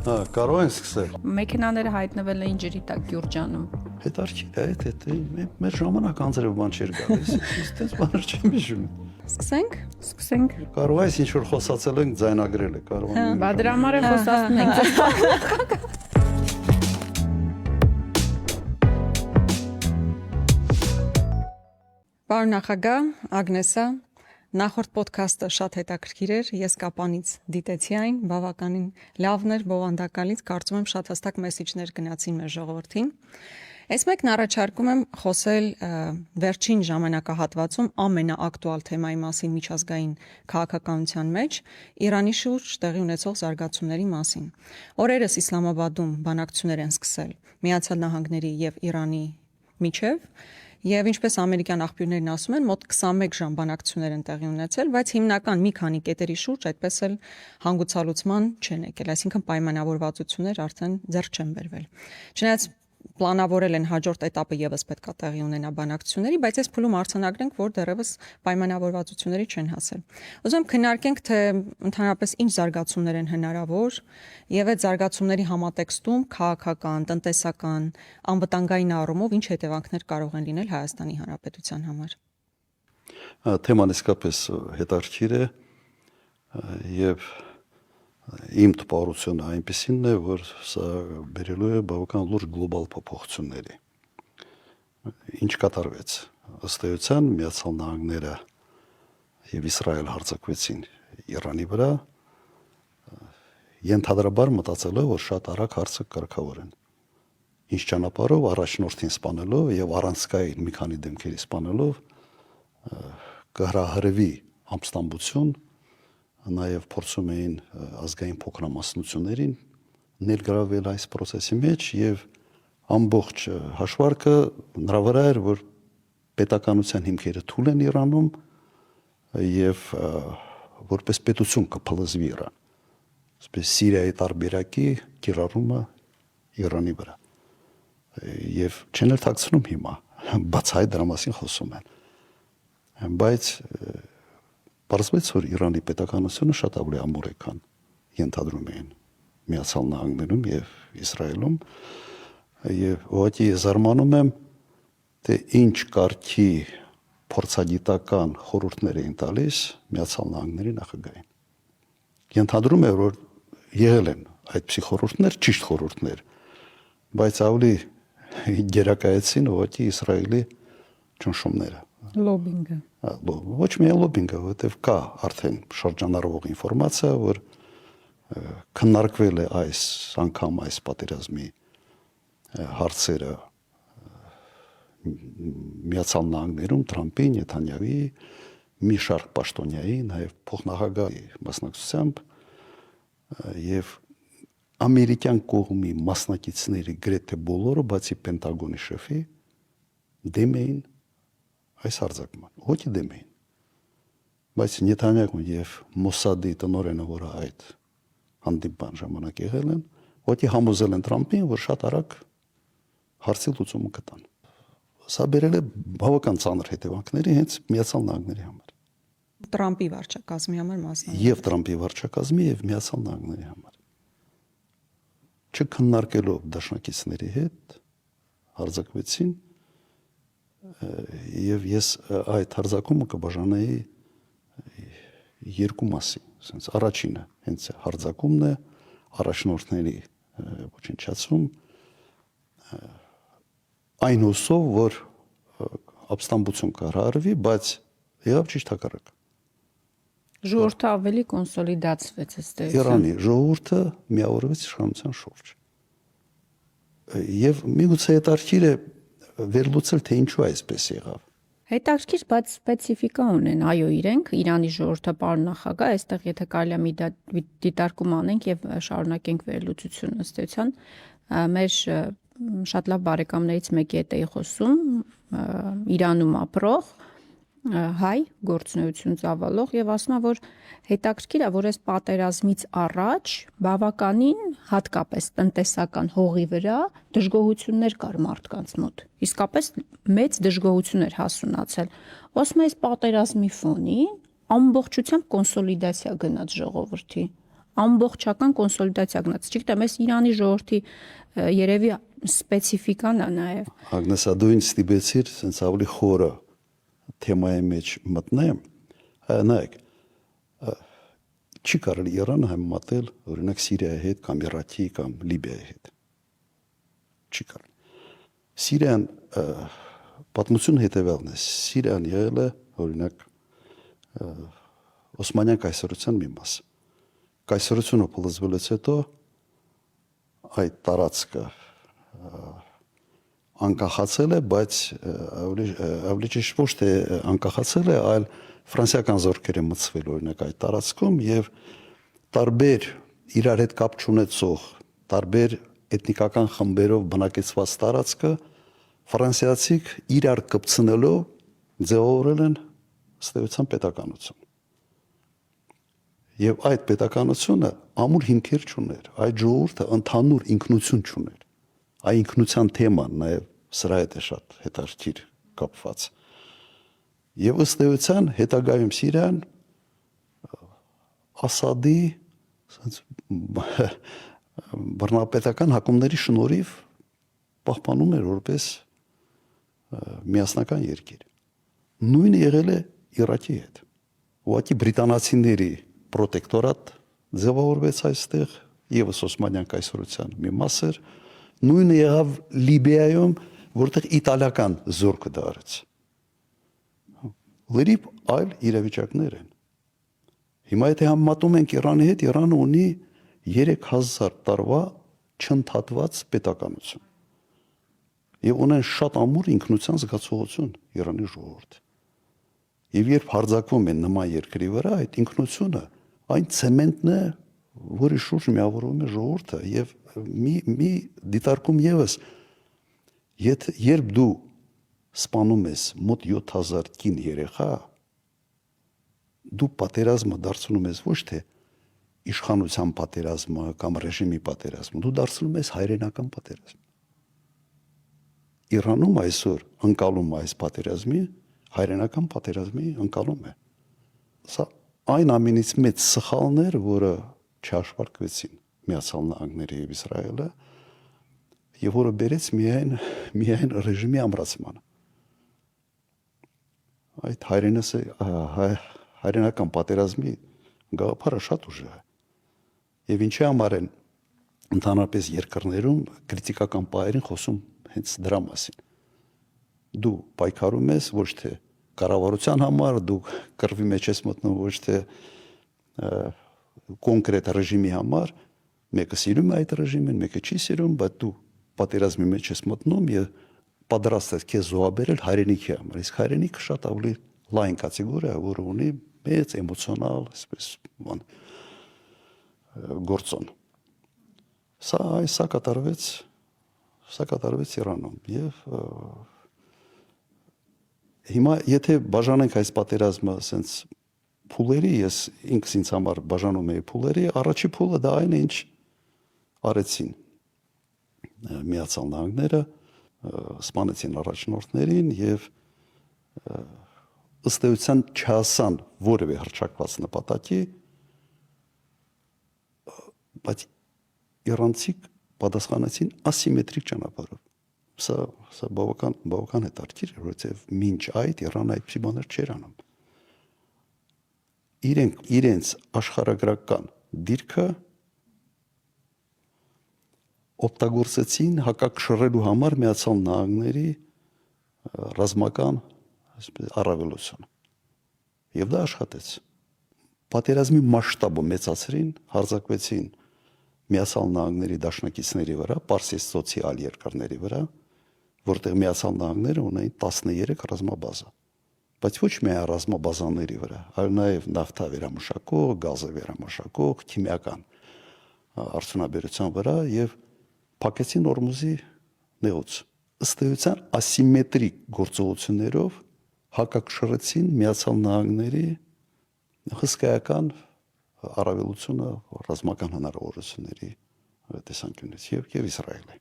Կարող ենք սկսել։ Մեքենաները հայտնվել էին ջրի տակ Գյուրջանում։ Հետարքիր է, մեր ժամանակ անձրև բան չէր գալիս, այստեղ բաներ չեմ հիշում։ Սկսենք։ Կարող է ինչ որ խոսացել ենք, ձայնագրել է, կարող է։ Բա դրա համար է խոսացնում ենք։ Պարոն նախագահ, Ագնեսա, նախորդ ոդքասթը շատ հետաքրքիր էր, ես կապանից դիտեցի այն, բավականին լավն էր, բովանդակալից, կարծում եմ շատ հստակ մեսիջներ գնացին մեր ժողովրդին։ Այս մեկն առաջարկում եմ խոսել վերջին ժամանակահատվածում ամենաակտուալ թեմայի մասին միջազգային քաղաքականության մեջ Իրանի շուրջ տեղի ունեցող զարգացումների մասին։ Օրերս Իսլամաբադում բանակցություններ են սկսել Միացյալ Նահանգների եւ Իրանի միջև, եւ ինչպես ամերիկյան աղբյուրներն ասում են, մոտ 21 ժամ բանակցություններ են տեղի ունեցել, բայց հիմնական մի քանի կետերի շուրջ այդպես էլ հանգուցալուծման չեն եկել, այսինքն պայմանավորվածություններ արդեն ձեռք չեն բերվել։ Չնայած պլանավորել են հաջորդ этаպը եւս պետքա տեղի ունենա բանակցությունների, բայց այս փուլում արձանագրենք, որ դեռևս պայմանավորվածությունների չեն հասել։ Ուզում քննարկենք, թե ընդհանրապես ինչ զարգացումներ են հնարավոր եւ այդ զարգացումների համատեքստում քաղաքական, տնտեսական, անվտանգային առումով ինչ հետևանքներ կարող են լինել Հայաստանի Հանրապետության համար։ Թեման իսկապես հետաքրքիր է եւ իմ տպավորությունը այնպեսին է, որ սա բերելու է բավական լուրջ գլոբալ փոփոխությունների։ Ինչ կատարվեց։ Ըստ էության Միացյալ Նահանգները եւ Իսրայել հարձակվեցին Իրանի վրա, ենթադրաբար մտածելով, որ շատ արագ հարցը կարգավորեն։ Ինչ ճանապարհով առաջնորդին սպանելով եւ առանցքային մի քանի դեմքերի սպանելով կհրահրվի ամստամբություն, նաև փորձում էին ազգային փոքրամասնություններին ներգրավել այս process-ի մեջ եւ ամբողջ հաշվարկը նրա վրա էր, որ պետականության հիմքերը թույլ են Իրանում եւ որպես պետություն կփլզվի Իրան։ Այսպես Սիրիայի տարբերակի կիրառումը Իրանի վրա։ Եվ չեն էլ ཐակցնում հիմա, բացահայտ դրա մասին խոսում են։ Բայց պարզվեց, որ Իրանի պետականությունը շատ ավելի ամուր է, քան ենթադրում էին Միացյալ Նահանգներում եւ Իսրայելում, եւ ուղղակի զարմանում եմ, թե ինչ կարգի փորձագիտական խորհուրդներ էին տալիս Միացյալ Նահանգների նախագահին։ Ենթադրում է, որ եղել են այդպիսի խորհուրդներ, ճիշտ խորհուրդներ, բայց ավելի գերակայեցին ուղղակի Իսրայելի ճնշումները։ Լոբինգը։ Ոչ միայն լոբինգը, որովհետև կա արդեն շրջանառվող ինֆորմացիա, որ քննարկվել է այս անգամ այս պատերազմի հարցերը Միացյալ Նահանգներում Թրամփի, Նեթանյահուի, մի շարք պաշտոնյայի, նաև փոխնախագահի մասնակցությամբ եւ ամերիկյան կողմի մասնակիցների գրեթե բոլորը, բացի Պենտագոնի շեֆի, դեմ էին այս հարձակման, ոչի դեմ էին։ Բայց Նեթանյահուն եւ Մոսադի տնօրենը, որը այդ հանդիպան ժամանակ եղել են, ոչի համոզել են Թրամփին, որ շատ արագ հարցի լուծումը կտան։ Սա բերել է բավական ծանր հետևանքների հենց Միացյալ Նահանգների համար։ Տրամպի վարչակազմի համար մասնավորապես։ Եվ Տրամփի վարչակազմի եւ Միացյալ Նահանգների համար։ Չքննարկելով դաշնակիցների հետ հարձակվեցին եւ ես այդ հարձակումը կբաժանեի երկու մասի, ասենց առաջինը հենց հարձակումն է, առաջնորդների ոչնչացում, այն հուսով, որ ապստամբություն կհրահրվի, բայց եղավ ճիշտ հակառակը։ Ժողովուրդը ավելի կոնսոլիդացվեց ըստ էության։ Իրանի ժողովուրդը միավորվեց իշխանության շուրջ։ Եվ միգուցե հետաքրքիր է վերլուծել, թե ինչու այսպես եղավ։ Հետաքրքիր, բայց սպეციფիկա ունեն, այո, իրենք Իրանի ժողովուրդը, պարոն նախագահ, այստեղ եթե կարելի է մի դիտարկում անենք եւ շարունակենք վերլուծությունը ըստ էության, մեր շատ լավ բարեկամներից մեկի հետ էի խոսում, Իրանում ապրող հայ գործունեություն ծավալող եւ ասում է, որ հետաքրքիր է, որ այս պատերազմից առաջ բավականին հատկապես տնտեսական հողի վրա դժգոհություններ կար մարդկանց մոտ։ Իսկապես մեծ դժգոհություն էր հասունացել։ Ոսում է այս պատերազմի ֆոնին ամբողջությամբ կոնսոլիդացիա գնաց ժողովրդի։ ամբողջական կոնսոլիդացիա գնաց։ Չգիտեմ, այս Իրանի ժողովրդի երևի սպეციფიკան է նաև։ Ագնեսա դու ինձ ստիպեցիր sense ավելի խորը թեմայի մեջ մտնեմ, նայեք, չի կարելի Իրանը համեմատել օրինակ Սիրիայի հետ կամ Իրաքի կամ Լիբիայի հետ։ Չի կարելի։ Սիրիան պատմություն հետևյալն է, Սիրիան եղել է օրինակ Օսմանյան կայսրության մի մաս։ Կայսրությունը փլուզվելուց հետո այդ տարածքը անկախացել է, բայց ավելի ճիշտ ոչ թե անկախացել է, այլ ֆրանսիական զորքերը մտցվել օրինակ այդ տարածքում եւ տարբեր իրար հետ կապ չունեցող տարբեր էթնիկական խմբերով բնակեցված տարածքը ֆրանսիացիք իրար կպցնելով ձևավորել են ստեյության պետականություն։ Եվ այդ պետականությունը ամուր հիմքեր չուներ, այդ ժողովուրդը ընդհանուր ինքնություն չուներ։ Այդ ինքնության թեման նաև սրա հետ է շատ հետաքրքիր կապված։ Եվ ըստ էության հետագայում Սիրիան Ասադի բռնապետական հակումների շնորհիվ պահպանում էր որպես միասնական երկիր։ Նույնը եղել է Իրաքի հետ։ Ուղղակի բրիտանացիների պրոտեկտորատ ձևավորվեց այստեղ եւս Օսմանյան կայսրության մի մաս էր, նույնը եղավ Լիբիայում, որտեղ իտալական զորքը դա արեց։ Լրիվ այլ իրավիճակներ են։ Հիմա եթե համեմատում ենք Իրանի հետ, Իրանը ունի 3000 տարվա չընդհատված պետականություն։ Եվ ունեն շատ ամուր ինքնության զգացողություն Իրանի ժողովուրդը։ Եվ երբ հարձակվում են նման երկրի վրա, այդ ինքնությունը այն ցեմենտն է, որի շուրջ միավորվում է ժողովուրդը եւ մի դիտարկում եւս երբ դու սպանում ես մոտ 7000 կին երեխա, դու պատերազմը դարձնում ես ոչ թե իշխանության պատերազմը կամ ռեժիմի պատերազմը, դու դարձնում ես հայրենական պատերազմ։ Իրանում այսօր ընկալում այս պատերազմի հայրենական պատերազմի ընկալում է։ Սա այն ամենից մեծ սխալն էր, որը չհաշվարկվեցին Միացյալ Նահանգները եւ Իսրայելը, եւ որը բերեց միայն ռեժիմի ամրացմանը։ Այդ հայրենական պատերազմի գաղափարը շատ ուժեղ է։ Եվ ինչի համար են ընդհանրապես երկրներում քրիտիկական պահերին խոսում հենց դրա մասին։ Դու պայքարում ես ոչ թե կառավարության համար, դու կռվի մեջ ես մտնում ոչ թե կոնկրետ ռեժիմի համար, մեկը սիրում է այդ ռեժիմին, մեկը չի սիրում, բայց դու պատերազմի մեջ ես մտնում եւ պատրաստ ես քեզ զոհաբերել հայրենիքի համար։ Իսկ հայրենիքը շատ ավելի լայն կատեգորիա է, որը ունի մեծ էմոցիոնալ, այսպես բան գործոն։ Սա կատարվեց Իրանում եւ հիմա եթե բաժանենք այս պատերազմը ասենց փուլերի, ես ինքս ինձ համար բաժանում եի փուլերի, առաջի փուլը դա այն է, ինչ արեցին Միացյալ Նահանգները, սպանեցին առաջնորդներին եւ ըստ էության չհասան որևէ հռչակված նպատակի, բայց իրանցիք պատասխանեցին ասիմետրիկ ճանապարհով։ Սա բավական հետաքրքիր է, որովհետեւ մինչ այդ Իրանը այդպիսի բաներ չէր անում։ Իրենց աշխարհագրական դիրքը օգտագործեցին հակակշռելու համար Միացյալ Նահանգների ռազմական առավելությունը։ Եվ դա աշխատեց։ Պատերազմի մասշտաբը մեծացրին, հարձակվեցին Միացյալ Նահանգների դաշնակիցների վրա, Պարսից ծոցի այլ երկրների վրա, որտեղ Միացյալ Նահանգները ունեին 13 ռազմաբազա, բայց ոչ միայն ռազմաբազաների վրա, այլ նաև նավթա վերամշակող, գազը վերամշակող, քիմիական արդյունաբերության վրա եւ փակեցին Օրմուզի նեղուց։ Ըստ էության ասիմետրիկ գործողություններով հակակշռեցին Միացյալ Նահանգների հսկայական առավելությունը ռազմական հնարավորությունների տեսանկյունից եւ Իսրայելի։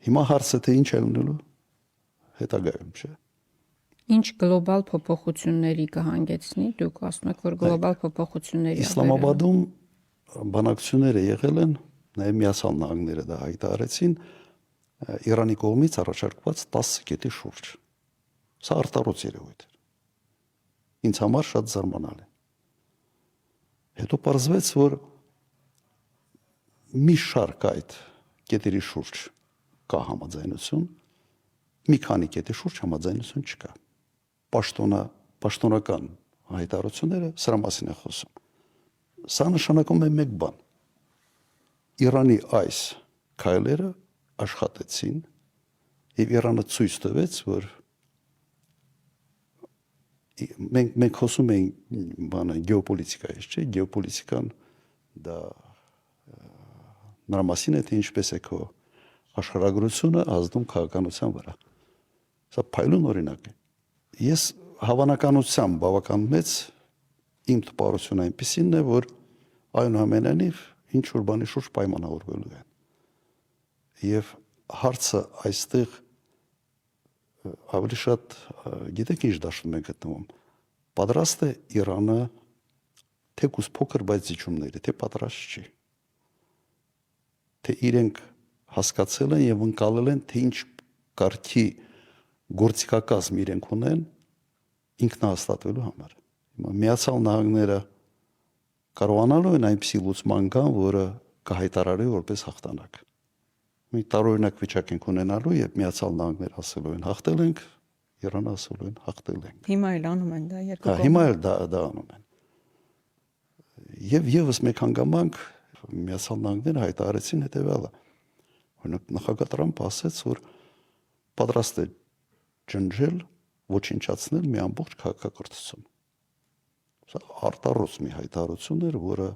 Հիմա հարցը թե ինչ է լինելու հետագայում, չէ՞։ Ինչ գլոբալ փոփոխությունների կհանգեցնի, դուք ասում եք, որ գլոբալ փոփոխությունների Իսլամաբադում բանակցությունները եղել են, նաև Միացյալ Նահանգները դա հայտարարեցին, Իրանի կողմից առաջարկված 10 կետի շուրջ։ Սա արտարոց երևույթ էր։ Ինձ համար շատ զարմանալի։ Հետո պարզվեց, որ մի շարք այդ կետերի շուրջ կա համաձայնություն, մի քանի կետի շուրջ համաձայնություն չկա։ Պաշտոնական հայտարարությունները սրա մասին է խոսում։ Սա նշանակում է մեկ բան. Իրանի այս քայլերը աշխատեցին եւ Իրանը ցույց տվեց, որ մենք խոսում ենք գեոպոլիտիկայից, չէ՞, գեոպոլիտիկան դա նրա մասին է, թե ինչպես է քո աշխարհագրությունը ազդում քաղաքականության վրա։ Սա փայլուն օրինակ է։ Ես հավանականությամբ բավական մեծ իմ տպավորությունը այնպեսին է, որ այնուամենայնիվ ինչ որ բանի շուրջ պայմանավորվելու են։ Եվ հարցը այստեղ ավելի շատ գիտեք ինչ դաշտում ենք գտնվում։ Պատրաստ է Իրանը թեկուզ փոքր բայց զիջումների, թե պատրաստ չի։ Թե իրենք հասկացել են եւ ընկալել են, թե ինչ կարգի գործիքակազմ իրենք ունեն ինքնահաստատվելու համար։ Միացյալ Նահանգները կարողանալու են այնպիսի լուծման գան, որը կհայտարարի որպես հաղթանակ։ Մի տարօրինակ վիճակ ենք ունենալու եւ Միացյալ Նահանգները ասելու են հաղթել ենք, Իրանը ասելու են հաղթել ենք։ Հիմա էլ անում են դա երկու կողմը։ Հիմա էլ դա անում են։ Եվ եւս մեկ հանգամանք Միացյալ Նահանգները հայտարարեցին հետեւյալը։ Օրինակ նախագահ Տրամպը ասաց, որ պատրաստ է ջնջել, ոչնչացնել մի ամբողջ քաղաքակրթություն։ Սա արտառոց մի հայտարարություն էր, որը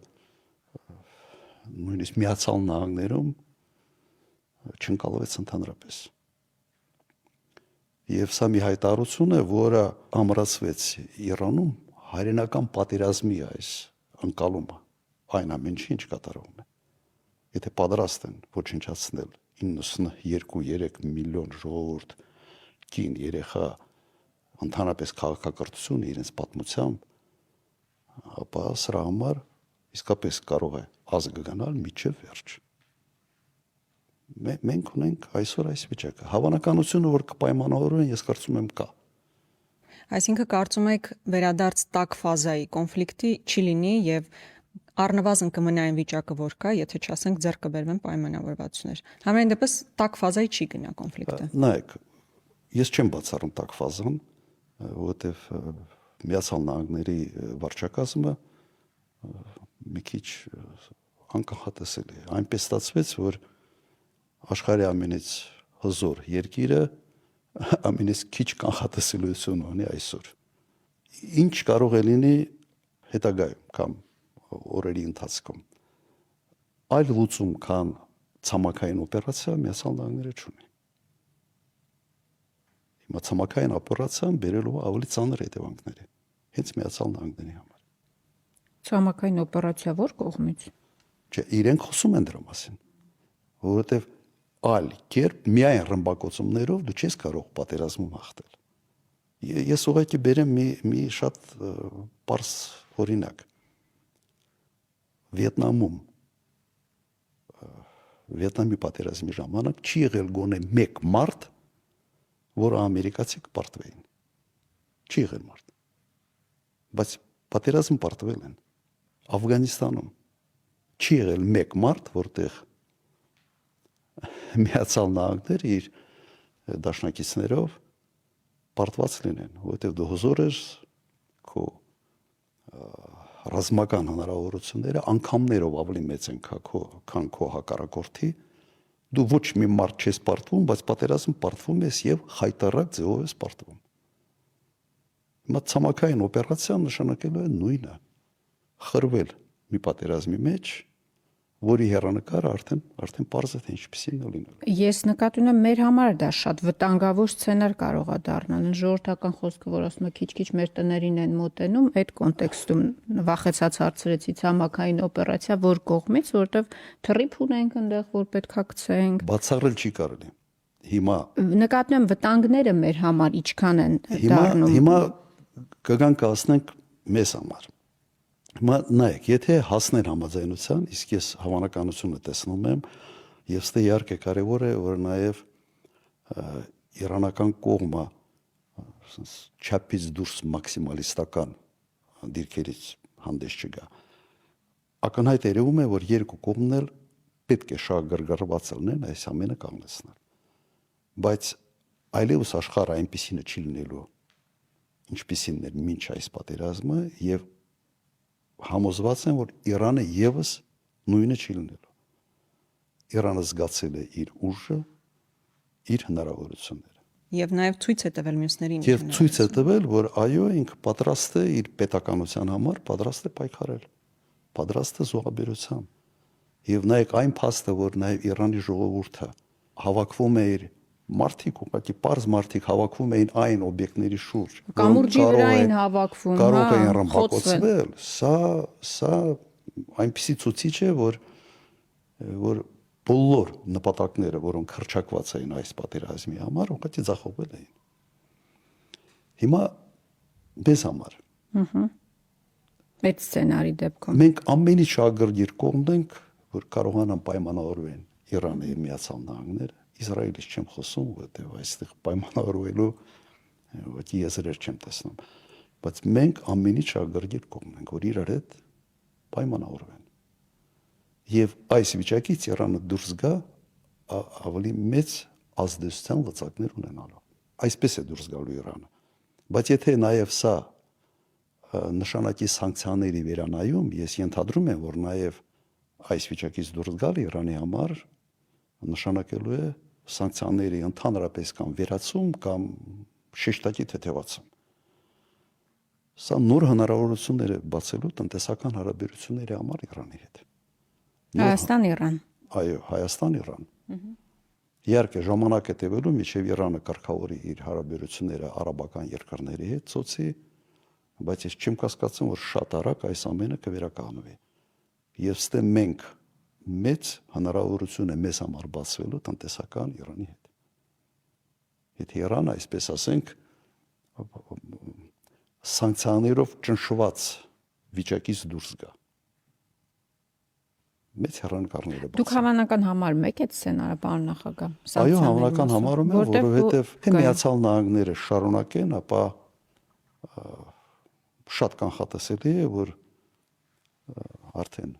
նույնիսկ Միացյալ Նահանգներում չընկալվեց ընդհանրապես։ Եվ սա մի հայտարարություն է, որը ամրացվեց Իրանում հայրենական պատերազմի այս ընկալումը, այն ամենի ինչ կատարվում է։ Եթե պատրաստ են ոչնչացնել 92-3 միլիոն ժողովուրդ, կին, երեխա, ընդհանրապես քաղաքակրթություն իրենց պատմությամբ, ապա սրա համար իսկապես կարող է ազգը գնալ միջև վերջ։ Մենք ունենք այսօր այս վիճակը։ Հավանականությունը, որ կպայմանավորվեն, ես կարծում եմ կա։ Այսինքն կարծում եք վերադարձ տաք ֆազայի կոնֆլիկտի չի լինի եւ առնվազն կմնա այն վիճակը, որ կա, եթե չասենք ձեռք կբերվեն պայմանավորվածություններ։ Համենայն դեպս տաք ֆազայի չի գնա կոնֆլիկտը։ Նայեք, ես չեմ բացառում տաք ֆազան, որովհետեւ Միացյալ Նահանգների վարչակազմը մի քիչ անկանխատեսելի է։ Այնպես ստացվեց, որ աշխարհի ամենից հզոր երկիրը ամենից քիչ կանխատեսելիություն ունի այսօր։ Ինչ կարող է լինի հետագայում կամ օրերի ընթացքում։ Այլ լուծում քան ցամաքային օպերացիա Միացյալ Նահանգները չունի։ Հիմա ցամաքային օպերացիան բերելու ավելի ծանր հետևանքներ են հենց Միացյալ Նահանգների համար։ Ցամաքային օպերացիա ո՞ր կողմից։ Չէ, իրենք խոսում են դրա մասին, որովհետև այլ կերպ միայն ռմբակոծումներով դու չես կարող պատերազմում հաղթել։ Ես ուղղակի բերեմ մի շատ պարզ օրինակ։ Վիետնամի պատերազմի ժամանակ չի եղել գոնե մեկ մարդ, որը ամերիկացի կպարտվեին։ Չի եղել մարդ։ Բայց պատերազմ պարտվել են։ Աֆղանիստանում չի եղել մեկ մարդ, որտեղ Միացյալ Նահանգները իր դաշնակիցներով պարտված լինեն, որովհետև դու հզոր ես, քո ռազմական հնարավորությունները անգամներով ավելի մեծ են, քան քո հակառակորդի, դու ոչ մի մարդ չես պարտվում, բայց պատերազմ պարտվում ես եւ հայտարարակ ձևով ես պարտվում։ Հիմա ցամաքային օպերացիան նշանակելու է նույնը՝ խրվել մի պատերազմի մեջ, որի հեռանկարը արդեն պարզ է թե ինչպեսին է լինելու։ Ես նկատի ունեմ մեր համար դա շատ վտանգավոր սցենար կարող է դառնալ։ Ժողովրդական խոսքը, որ ասում է քիչ-քիչ մեր տներին են մոտենում, այդ կոնտեքստում վախեցած հարցրեցի ցամաքային օպերացիա որ կողմից, որովհետև թռիփ ունենք այնտեղ, որ պետքա գցենք։ Բացառել չի կարելի։ Հիմա Նկատում եմ վտանգները մեր համար ինչքան են դառնում։ Հիմա կգանք ասնենք մեզ համար։ Հիմա նայեք, եթե հասներ համաձայնության, իսկ ես հավանականությունը տեսնում եմ, եւ ստե իհարկե կարեւոր է, որ նաեւ իրանական կողմը ասես չափից դուրս մաքսիմալիստական դիրքերից հանդես չգա։ Ակնհայտ երևում է, որ երկու կողմն էլ պետք է շատ գրգռված լինեն այս ամենը կանգնեցնել։ Բայց այլևս աշխարհը այնպեսին չի լինելու, ինչպեսին էր մինչ այս պատերազմը, եւ համոզված եմ, որ Իրանը եւս նույնը չի լինելու։ Իրանը զգացել է իր ուժը, իր հնարավորությունները։ Եվ նաև ցույց է տվել մյուսներին։ Եվ ցույց է տվել, որ այո, ինքը պատրաստ է իր պետականության համար, պատրաստ է պայքարել, պատրաստ է զոհաբերության։ Եվ նայեք այն փաստը, որ նաև Իրանի ժողովուրդը հավաքվում է իր մարդիկ, ուղղակի պարզ մարդիկ հավաքվում էին այն օբյեկտների շուրջ, Կամուրջի վրա էին հավաքվում, կարող էին ռմբակոծվել, սա այնպեսի ցուցիչ է, որ բոլոր նպատակները, որոնք հռչակված էին այս պատերազմի համար, ուղղակի ձախողվել էին։ Հիմա մեզ համար այդ սցենարի դեպքում մենք ամենի շահագրգիռ կողմն ենք, որ կարողանան պայմանավորվեն Իրանը եւ Միացյալ Նահանգները, Իսրայելից չեմ խոսում, որտեղ այստեղ պայմանավորվելու ոչ եզրեր չեմ տեսնում, բայց մենք ամենի շահագրգիռ կողմն ենք, որ իրար հետ պայմանավորվեն։ Եվ այս վիճակից Իրանը դուրս գա ավելի մեծ ազդեցության լծակներ ունենալով։ Այսպես է դուրս գալու Իրանը։ Բայց եթե նաև սա նշանակի սանկցիաների վերանայում, ես ենթադրում եմ, որ նաև այս վիճակից դուրս գալը Իրանի համար նշանակելու է սանկցիաների ընդհանրապես կամ վերացում կամ շեշտակի թեթևացում։ Սա նոր հնարավորություններ է բացելու տնտեսական հարաբերությունների համար Իրանի հետ։ Հայաստան-Իրան։ Այո, Հայաստան-Իրան։ Իհարկե ժամանակ է տևելու, մինչև Իրանը կարգավորի իր հարաբերությունները արաբական երկրների հետ ծոցի, բայց ես չեմ կասկածում, որ շատ արագ այս ամենը կվերականգնվի։ Եվ ստե մենք մեծ հնարավորություն է մեզ համար բացվելու տնտեսական Իրանի հետ։ Եթե Իրանը, այսպես ասենք, սանկցիաներով ճնշված վիճակից դուրս գա, մեծ հեռանկարներ է բացվում։ Դուք հավանական համարում եք այդ սցենարը, պարոն նախագահ։ Այո, հավանական համարում եմ, որովհետև թե Միացյալ Նահանգները շարունակեն, ապա շատ կանխատեսելի է, որ արդեն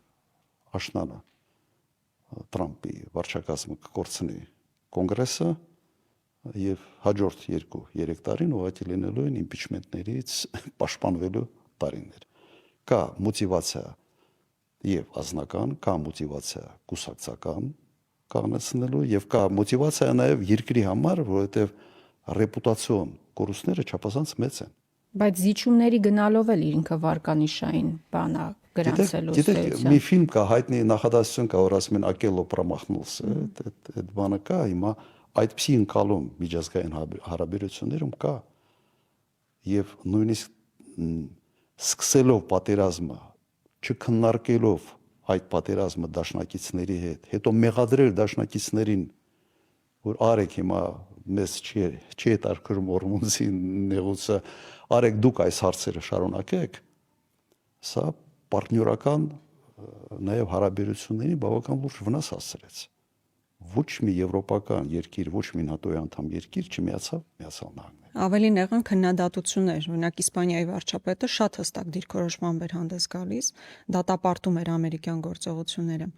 աշնանը Տրամպի վարչակազմը կկորցնի կոնգրեսը եւ հաջորդ 2-3 տարին ուղղակի լինելու են իմպիչմենտներից պաշտպանվելու տարիներ։ Կա մոտիվացիա եւ ազնական, կա մոտիվացիա կուսակցական կանցնելու եւ կա մոտիվացիա նաեւ երկրի համար, որովհետեւ ռեպուտացիոն կորուստները չափազանց մեծ են։ Բայց զիջումների գնալով էլ ինքը վարկանիշային բանա գրանցելու Գիտեք, մի ֆիլմ կա, հայտնի նախադասություն կա, որ ասում են ակելո պրոմախնուլսը, այդ բանը կա, հիմա այդպիսի ընկալում միջազգային հարաբերություններում կա։ Եվ նույնիսկ սկսելով պատերազմը, չքննարկելով այդ պատերազմը դաշնակիցների հետ, հետո մեղադրել դաշնակիցներին, որ արեք հիմա մեզ չի հետաքրքրում Օրմունզի նեղուցը, արեք դուք այս հարցերը շարունակեք, սա պարտներական նաև հարաբերությունների բավական լուրջ վնաս հասցրեց։ Ոչ մի եվրոպական երկիր, ոչ մի ՆԱՏՕ-ի անդամ երկիր չմիացավ Միացյալ Նահանգներին։ Ավելի նեղն քննադատություններ, օրինակ Իսպանիայի վարչապետը շատ հստակ դիրքորոշմամբ էր հանդես գալիս, դատապարտում էր ամերիկյան գործողությունները։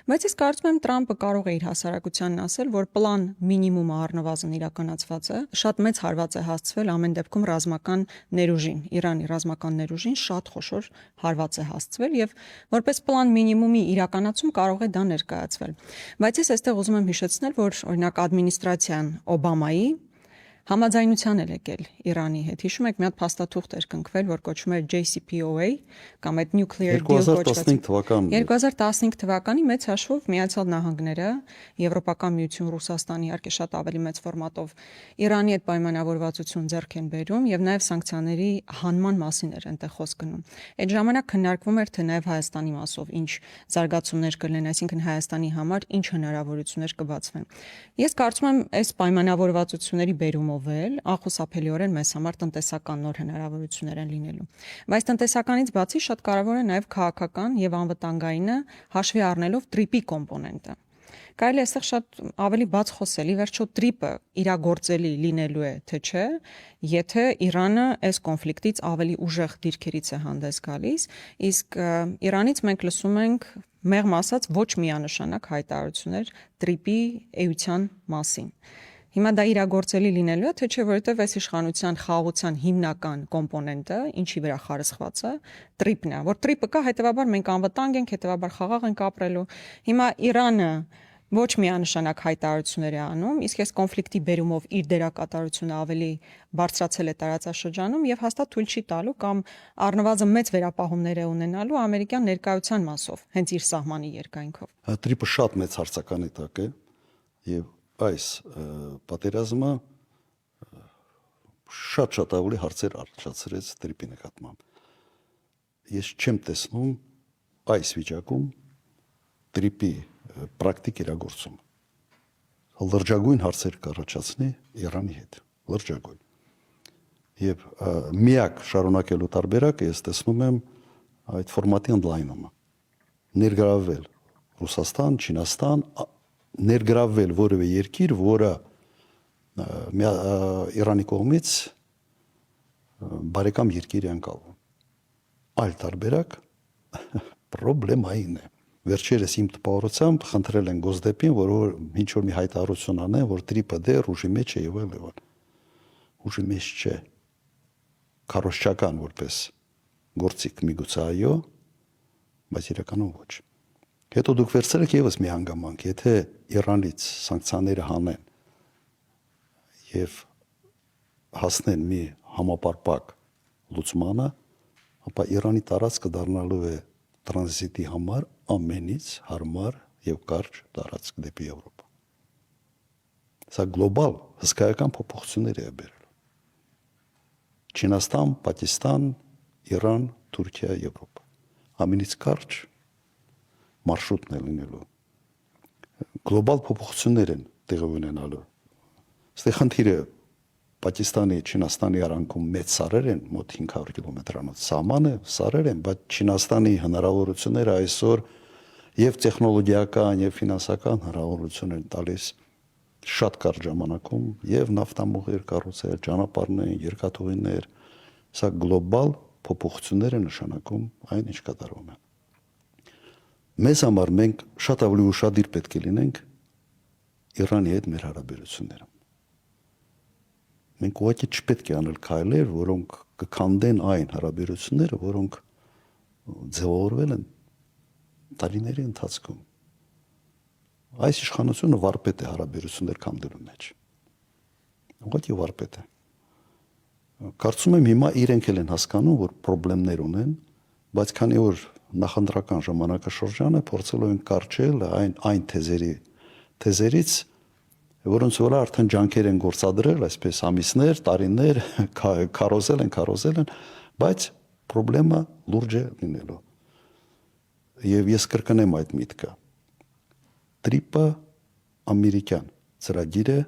Բայց ես կարծում եմ Տրամպը կարող է իր հասարակությանն ասել, որ պլան մինիմումը առնվազն իրականացված է, շատ մեծ հարված է հասցվել ամեն դեպքում ռազմական ներուժին, Իրանի ռազմական ներուժին շատ խոշոր հարված է հասցվել եւ որպես պլան մինիմումի իրականացում կարող է դա ներկայացվել։ Բայց ես այստեղ ուզում եմ հիշեցնել, որ օրինակ ադմինիստրացիան Օբամայի համաձայնության էլ եկել Իրանի հետ։ Հիշում եք, մի հատ փաստաթուղթ էր կնքվել, որ կոչվում էր JCPOA կամ այդ Nuclear Deal 2015 թվականն 2015 թվականի մեծ հաշվով Միացյալ Նահանգները, Եվրոպական միություն, Ռուսաստան իհարկե շատ ավելի մեծ ֆորմատով Իրանի հետ պայմանավորվածություն ձեռք են բերում եւ նաեւ սանկցիաների հանման մասին էր այնտեղ խոսք գնում։ Այդ ժամանակ քննարկվում էր թե նաեւ Հայաստանի մասով ինչ զարգացումներ կլինեն, այսինքն Հայաստանի համար ինչ հնարավորություններ կբացվեն։ Ես կարծում եմ, այս պայմանավորվածությունների բերումով էլ անխուսափելիորեն մեզ համար տնտեսական նոր հնարավորություններ են լինելու։ Բայց տնտեսականից բացի շատ կարևոր է նաև քաղաքական եւ անվտանգայինը հաշվի առնելով տրիպի կոմպոնենտը։ Կարելի է այստեղ շատ ավելի բաց խոսել, ի վերջո տրիպը իրագործելի լինելու է, թե չէ, եթե Իրանը այս կոնֆլիկտից ավելի ուժեղ դիրքերից է հանդես գալիս, իսկ Իրանից մենք լսում ենք մեղմ ասած ոչ միանշանակ հայտարարություններ տրիպի էության մասին։ Հիմա դա իրագործելի լինելու է, թե չէ, որովհետև այս իշխանության խաղաղության հիմնական կոմպոնենտը, ինչի վրա խարսխված է, տրիպն է, որ տրիպը կա, հետեւաբար մենք անվտանգ ենք, հետեւաբար խաղաղ ենք ապրելու։ Հիմա Իրանը ոչ միանշանակ հայտարարություններ է անում, իսկ այս կոնֆլիկտի բերումով իր դերակատարությունը ավելի բարձրացել է տարածաշրջանում եւ հաստատ թույլ չի տալու կամ առնվազն մեծ վերապահումներ է ունենալու ամերիկյան ներկայության մասով, հենց իր սահմանի երկայնքով։ Տրիպը շատ մեծ հարցականի տակ է եւ այս պատերազմը շատ ավելի հարցեր առաջացրեց տրիպի նկատմամբ։ Ես չեմ տեսնում այս վիճակում տրիպի պրակտիկ իրագործում։ Լրջագույն հարցեր կառաջացնի Իրանի հետ, լրջագույն։ Եվ միակ շարունակելու տարբերակը ես տեսնում եմ այդ ֆորմատի ընդլայնումը։ Ներգրավել Ռուսաստան, Չինաստան, ներգրավել որևէ երկիր, որը Իրանի կողմից բարեկամ երկիր է անցալվում։ Այլ տարբերակ պրոբլեմային է։ Վերջերս իմ տպավորությամբ խնդրել են Գոսդեպին, որ ինչ որ մի հայտարարություն անեն, որ տրիպը դեռ ուժի մեջ է եւ այլն։ Ուժի մեջ չէ։ Քարոզչական որպես գործիք միգուցե այո, բայց իրականում ոչ։ Հետո դուք վերցրեք եւս մի հանգամանք, եթե Իրանից սանկցիաները հանեն եւ հասնեն մի համապարփակ լուծմանը, ապա Իրանի տարածքը դառնալու է տրանզիտի համար ամենից հարմար եւ կարճ տարածք դեպի Եվրոպա։ Սա գլոբալ հսկայական փոփոխություններ է բերելու։ Չինաստան, Պակիստան, Իրան, Թուրքիա, Եվրոպա։ Ամենից կարճ մարշրուտն է լինելու։ Գլոբալ փոփոխություններ են տեղի ունենալու։ Ստե խնդիրը Պակիստանի, Չինաստանի արանքում մեծ սարեր են, մոտ 500 կիլոմետրանոց սահմանը, սարեր են, բայց Չինաստանի հնարավորությունները այսօր եւ տեխնոլոգիական եւ ֆինանսական հնարավորություն են տալիս շատ կարճ ժամանակում եւ նավթամուղեր կառուցել, ճանապարհներ, երկաթուղիներ, սա գլոբալ փոփոխություններ է նշանակում այն ինչ կատարվում է։ Մեզ համար մենք շատ ավելի ուշադիր պետք է լինենք Իրանի հետ մեր հարաբերություններում։ Մենք ուղղակի չպետք է անել քայլեր, որոնք կքանդեն այն հարաբերությունները, որոնք ձևավորվել են տարիների ընթացքում։ Այս իշխանությունը վարպետ է հարաբերություններ քանդելու մեջ։ Ուղղակի վարպետ է։ Կարծում եմ հիմա իրենք էլ են հասկանում, որ խնդիրներ ունեն, բայց քանի որ նախընտրական ժամանակաշրջանը փորձելու են կարճել այն թեզերից, որոնց վրա արդեն ջանքեր են գործադրել, այսպես ամիսներ, տարիներ, քարոզել են, բայց խնդրեմը լուրջ է լինելու։ Եվ ես կրկնեմ այդ միտքը։ Տրիպը ամերիկյան ծրագիր է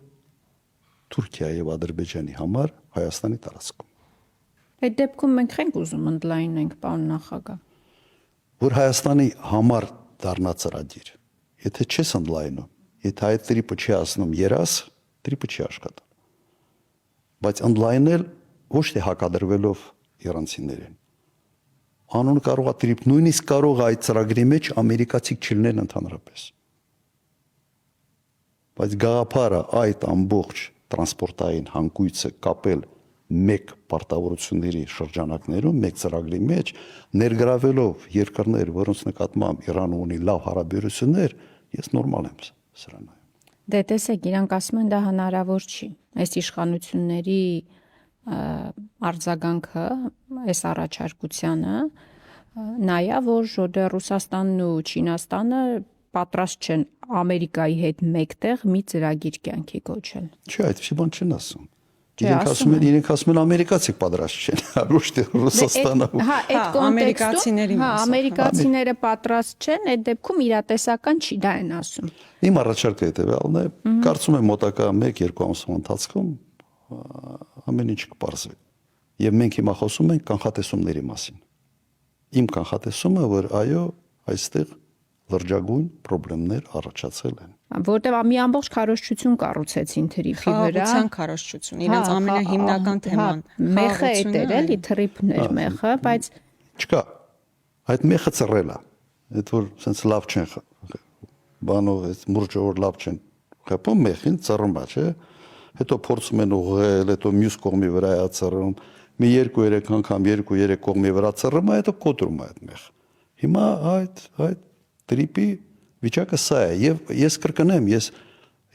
Թուրքիայի եւ Ադրբեջանի համար Հայաստանի տարածքում։ Այդ դեպքում մենք չենք ուզում ընդլայնենք, պարոն նախագահ։ Որ Հայաստանի համար դառնա ծրագիր։ Եթե չես ընդլայնում, եթե այդ տրիպը չի ասնում երաս, տրիպը չի աշխատում։ Բայց ընդլայնել ոչ թե հակադրվելով իրանցիներին։ Անունը կարող է տրիպ, նույնիսկ կարող է այդ ծրագրի մեջ ամերիկացիք չլինեն ընդհանրապես։ Բայց գաղափարը այդ ամբողջ տրանսպորտային հանգույցը կապել մեկ պարտավորությունների շրջանակներում, մեկ ծրագրի մեջ, ներգրավելով երկրներ, որոնց նկատմամբ Իրանը ունի լավ հարաբերություններ, ես նորմալ եմ սրանով։ Դե տեսեք, իրանք ասում են դա հնարավոր չի։ այս իշխանությունների արձագանքը այս առաջարկությանը նայա, որ դե Ռուսաստանն ու Չինաստանը պատրաստ չեն Ամերիկայի հետ մեկտեղ մի ծրագիր կյանքի կոչել։ Չէ, այդպեսի բան չեն ասում։ Չէ, ասում են։ Իրենք ասում են ամերիկացիք պատրաստ չեն, ոչ թե Ռուսաստանը։ Հա, այդ կոնտեքստում, ամերիկացիները պատրաստ չեն, այդ դեպքում իրատեսական չի, դա են ասում։ Իմ առաջարկը հետևյալն է, կարծում եմ մոտակա 1-2 ամսվա ընթացքում ամեն ինչ կպարզվի։ Եվ մենք հիմա խոսում ենք կանխատեսումների մասին։ Իմ կանխատեսումը, որ այո, այստեղ լրջագույն խնդիրներ առաջացել են։ Որտեղ մի ամբողջ քարոզչություն կառուցեցին թրիփի վրա։ Խաղաղության քարոզչություն, իրենց ամենահիմնական թեման։ Մեխը էր էլի թրիփներ մեխը, բայց չկա։ Այդ մեխը ծռել է։ Այդ որ sense լավ չեն բանով այդ մուրճը որ լավ չեն խփում մեխին ծռում է, չէ՞։ Հետո փորձում են ուղղել, հետո մյուս կողմի վրա է ծռում։ Մի 2-3 անգամ 2-3 կողմի վրա ծռում է, հետո կոտրում է այդ մեխ։ Հիմա այդ տրիպի վիճակը սա է եւ ես կրկնեմ, ես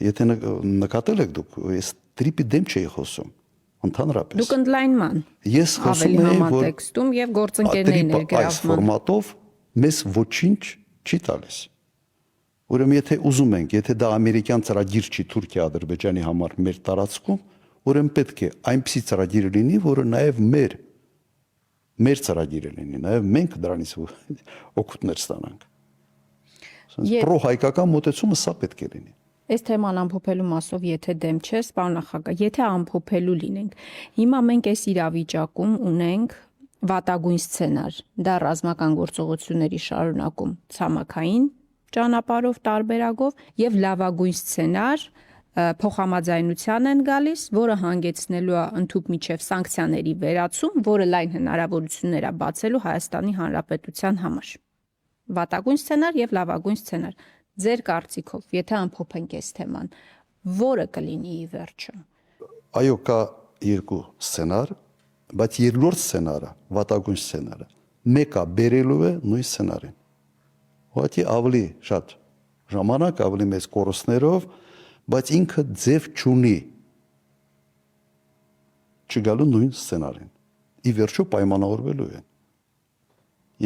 եթե նկատել եք դուք, ես տրիպի դեմ չէի խոսում ընդհանրապես։ Դուք ընդլայնման։ Ես խոսում եմ, որ համատեքստում եւ գործընկերների ներգրավման այս ֆորմատով մեզ ոչինչ չի տալիս։ Ուրեմն եթե ուզում ենք, եթե դա ամերիկյան ծրագիր չի Թուրքիա-Ադրբեջանի համար մեր տարածքում, ուրեմն պետք է այնպիսի ծրագիր լինի, որը նաեւ մեր ծրագիրը լինի, նաեւ մենք դրանից օգուտներ ստանանք։ Պրոհայկական մոտեցումը սա պետք է լինի։ Այս թեման ամփոփելու մասով եթե դեմ չես, պարոն նախագահ, եթե ամփոփելու լինենք, հիմա մենք այս իրավիճակում ունենք վատագույն սցենար, դա ռազմական գործողությունների շարունակում ցամաքային ճանապարհով տարբերակով եւ լավագույն սցենար փոխհամաձայնության են գալիս, որը հանգեցնելու է ընդհանուր միջև սանկցիաների վերացում, որը լայն հնարավորություններ է բացելու Հայաստանի Հանրապետության համար։ Վատագույն սցենար եւ լավագույն սցենար։ Ձեր կարծիքով, եթե ամփոփենք այս թեման, որը կլինի ի վերջո։ Այո, կա երկու սցենար, բայց երկրորդ սցենարը, վատագույն սցենարը, մեկը բերելու է նույն սցենարին։ Ուղղակի ավելի շատ ժամանակ, ավելի մեծ կորուստներով, բայց ինքը ձև չունի չգալու նույն սցենարին։ Ի վերջո պայմանավորվելու են։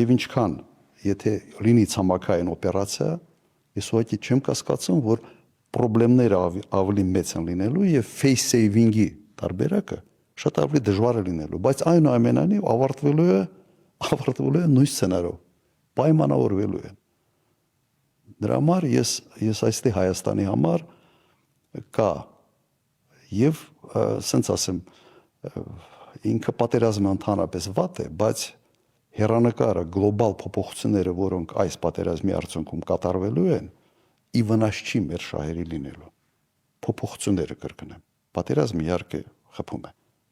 Եվ ինչքան, եթե լինի ցամաքային օպերացիա, ես ուղղակի չեմ կասկածում, որ խնդիրները ավելի մեծ են լինելու եւ face saving-ի տարբերակը շատ ավելի դժվար է լինելու, բայց այնուամենայնիվ ավարտվելու է նույն սցենարով, պայմանավորվելու են։ Դրա համար ես այստեղ Հայաստանի համար կա եւ ասենց ասեմ ինքը պատերազմը ընդհանրապես վատ է, բայց հերանեկարը գլոբալ փոփոխությունները, որոնք այս պատերազմի արդյունքում կատարվելու են, ի վնաս չի մեր շահերի լինելու։ Փոփոխությունները կրկնեմ։ Պատերազմը իհարկե խփում է,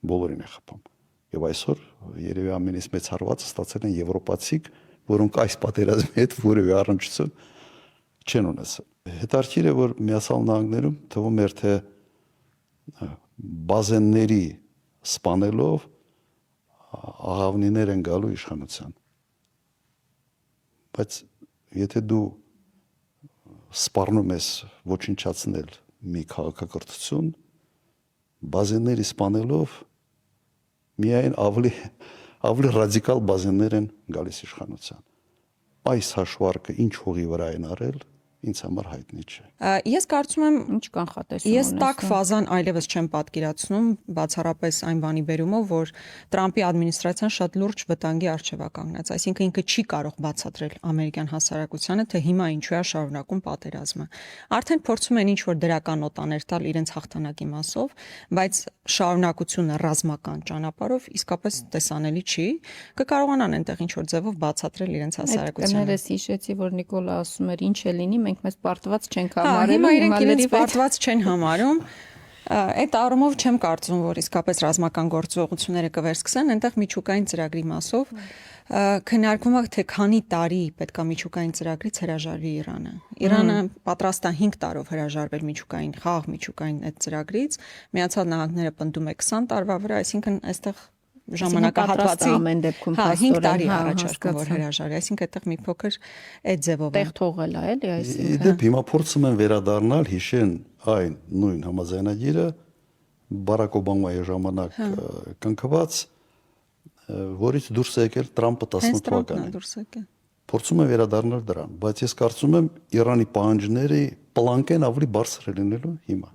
բոլորին է խփում։ Եվ այսօր երևի ամենից մեծ հարվածը ստացել են եվրոպացիք, որոնք այս պատերազմի հետ որևէ առնչություն չեն ունեցել։ Հետաքրքիր է, որ Միացյալ Նահանգներում թվում էր, թե բազենների սպանելով աղավնիներ են գալու իշխանության։ Բայց եթե դու սպառնում ես ոչնչացնել մի քաղաքակրթություն, բազենների սպանելով միայն ավելի ռադիկալ բազեններ են գալիս իշխանության։ Այս հաշվարկը ինչ հողի վրա են արել, ինձ համար հայտնի չէ։ Ես կարծում եմ, ինչ կանխատեսում ես տակ ֆազան այլևս չեմ պատկերացնում, բացառապես այն բանի բերումով, որ Տրամպի ադմինիստրացիան շատ լուրջ վտանգի առջև է կանգնած, այսինքն ինքը չի կարող բացատրել ամերիկյան հասարակությանը, թե հիմա ինչու է շարունակում պատերազմը։ Արդեն փորձում են ինչ-որ դրական նոտաներ տալ իրենց հաղթանակի մասով, բայց շարունակությունը ռազմական ճանապարհով իսկապես տեսանելի չի, կկարողանան այնտեղ ինչ-որ ձևով բացատրել իրենց հասարակությանը։ Կներես հիշեցի, որ Նիկոլա ասում էր, ինչ է լինի, մենք մեզ պարտված չենք համարելու, համարելու, հիմա իրենք պարտված չեն համարում։ Այդ առումով չեմ կարծում, որ իսկապես ռազմական գործողությունները կվերսկսեն, այնտեղ միջուկային ծրագրի մասով քննարկվում է, թե քանի տարի պետք է միջուկային ծրագրից հրաժարվի Իրանը։ Իրանը պատրաստ է 5 տարով հրաժարվել միջուկային, խաղաղ միջուկային այդ ծրագրից, Միացյալ Նահանգները պնդում է 20 տարվա վրա, այսինքն այստեղ ժամանակահատվածի ամեն դեպքում 5 տարի առաջարկում որ հրաժարվի, այսինքն այդտեղ մի փոքր այդ ձևով տեղ թողել է, էլի, այսինքն։ Դեպ հիմա փորձում են վերադառնալ հիշեն այն նույն համաձայնագիրը, Բարակ Օբամայի ժամանակ կնքված, որից դուրս է եկել Տրամպը 18 թվականին։ դուրս եկել։ Փորձում է վերադառնալ դրան, բայց ես կարծում եմ Իրանի պահանջները պլանկեն ավելի բարձր է լինելու հիմա։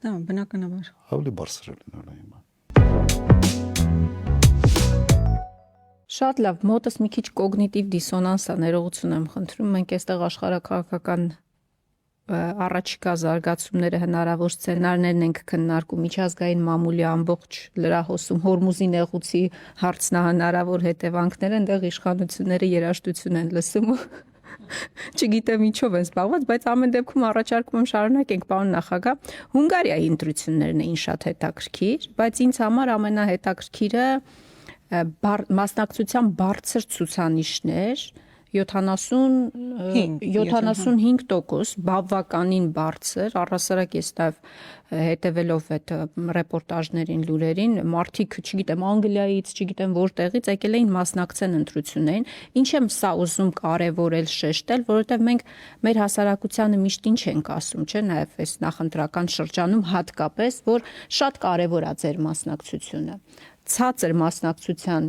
Դա բնականաբար։ Ավելի բարձր է լինելու հիմա։ Շատ լավ, մոտս մի քիչ կոգնիտիվ դիսոնանս է, ներողություն եմ խնդրում, մենք այստեղ աշխարհակաղակական առաջիկա զարգացումները հնարավոր սցենարներն ենք քննարկում միջազգային մամուլի ամբողջ լրահոսում Հորմուզի նեղուցի հարցնա հնարավոր հետևանքները, այնտեղ իշխանությունները երաժշտություն են լսում ու չգիտեմ ինչով են զբաղված, բայց ամեն դեպքում առաջարկում եմ շարունակենք, պարոն նախագահ, Հունգարիայի ընտրություններն էին շատ հետաքրքիր, բայց ինձ համար ամենահետաքրքիրը մասնակցության բարձր ցուցանիշներ 75%, բավականին բարձր, առհասարակ ես նաև հետևելով այդ ռեպորտաժներին, լուրերին, մարդիկ, չգիտեմ, Անգլիայից, չգիտեմ որտեղից եկել էին մասնակցեն ընտրություններին, ինչ եմ սա ուզում կարևորել, շեշտել, որովհետև մենք մեր հասարակությանը միշտ ինչ ենք ասում, չէ՞, նաև այս նախընտրական շրջանում հատկապես, որ շատ կարևոր է ձեր մասնակցությունը։ Ցածր մասնակցության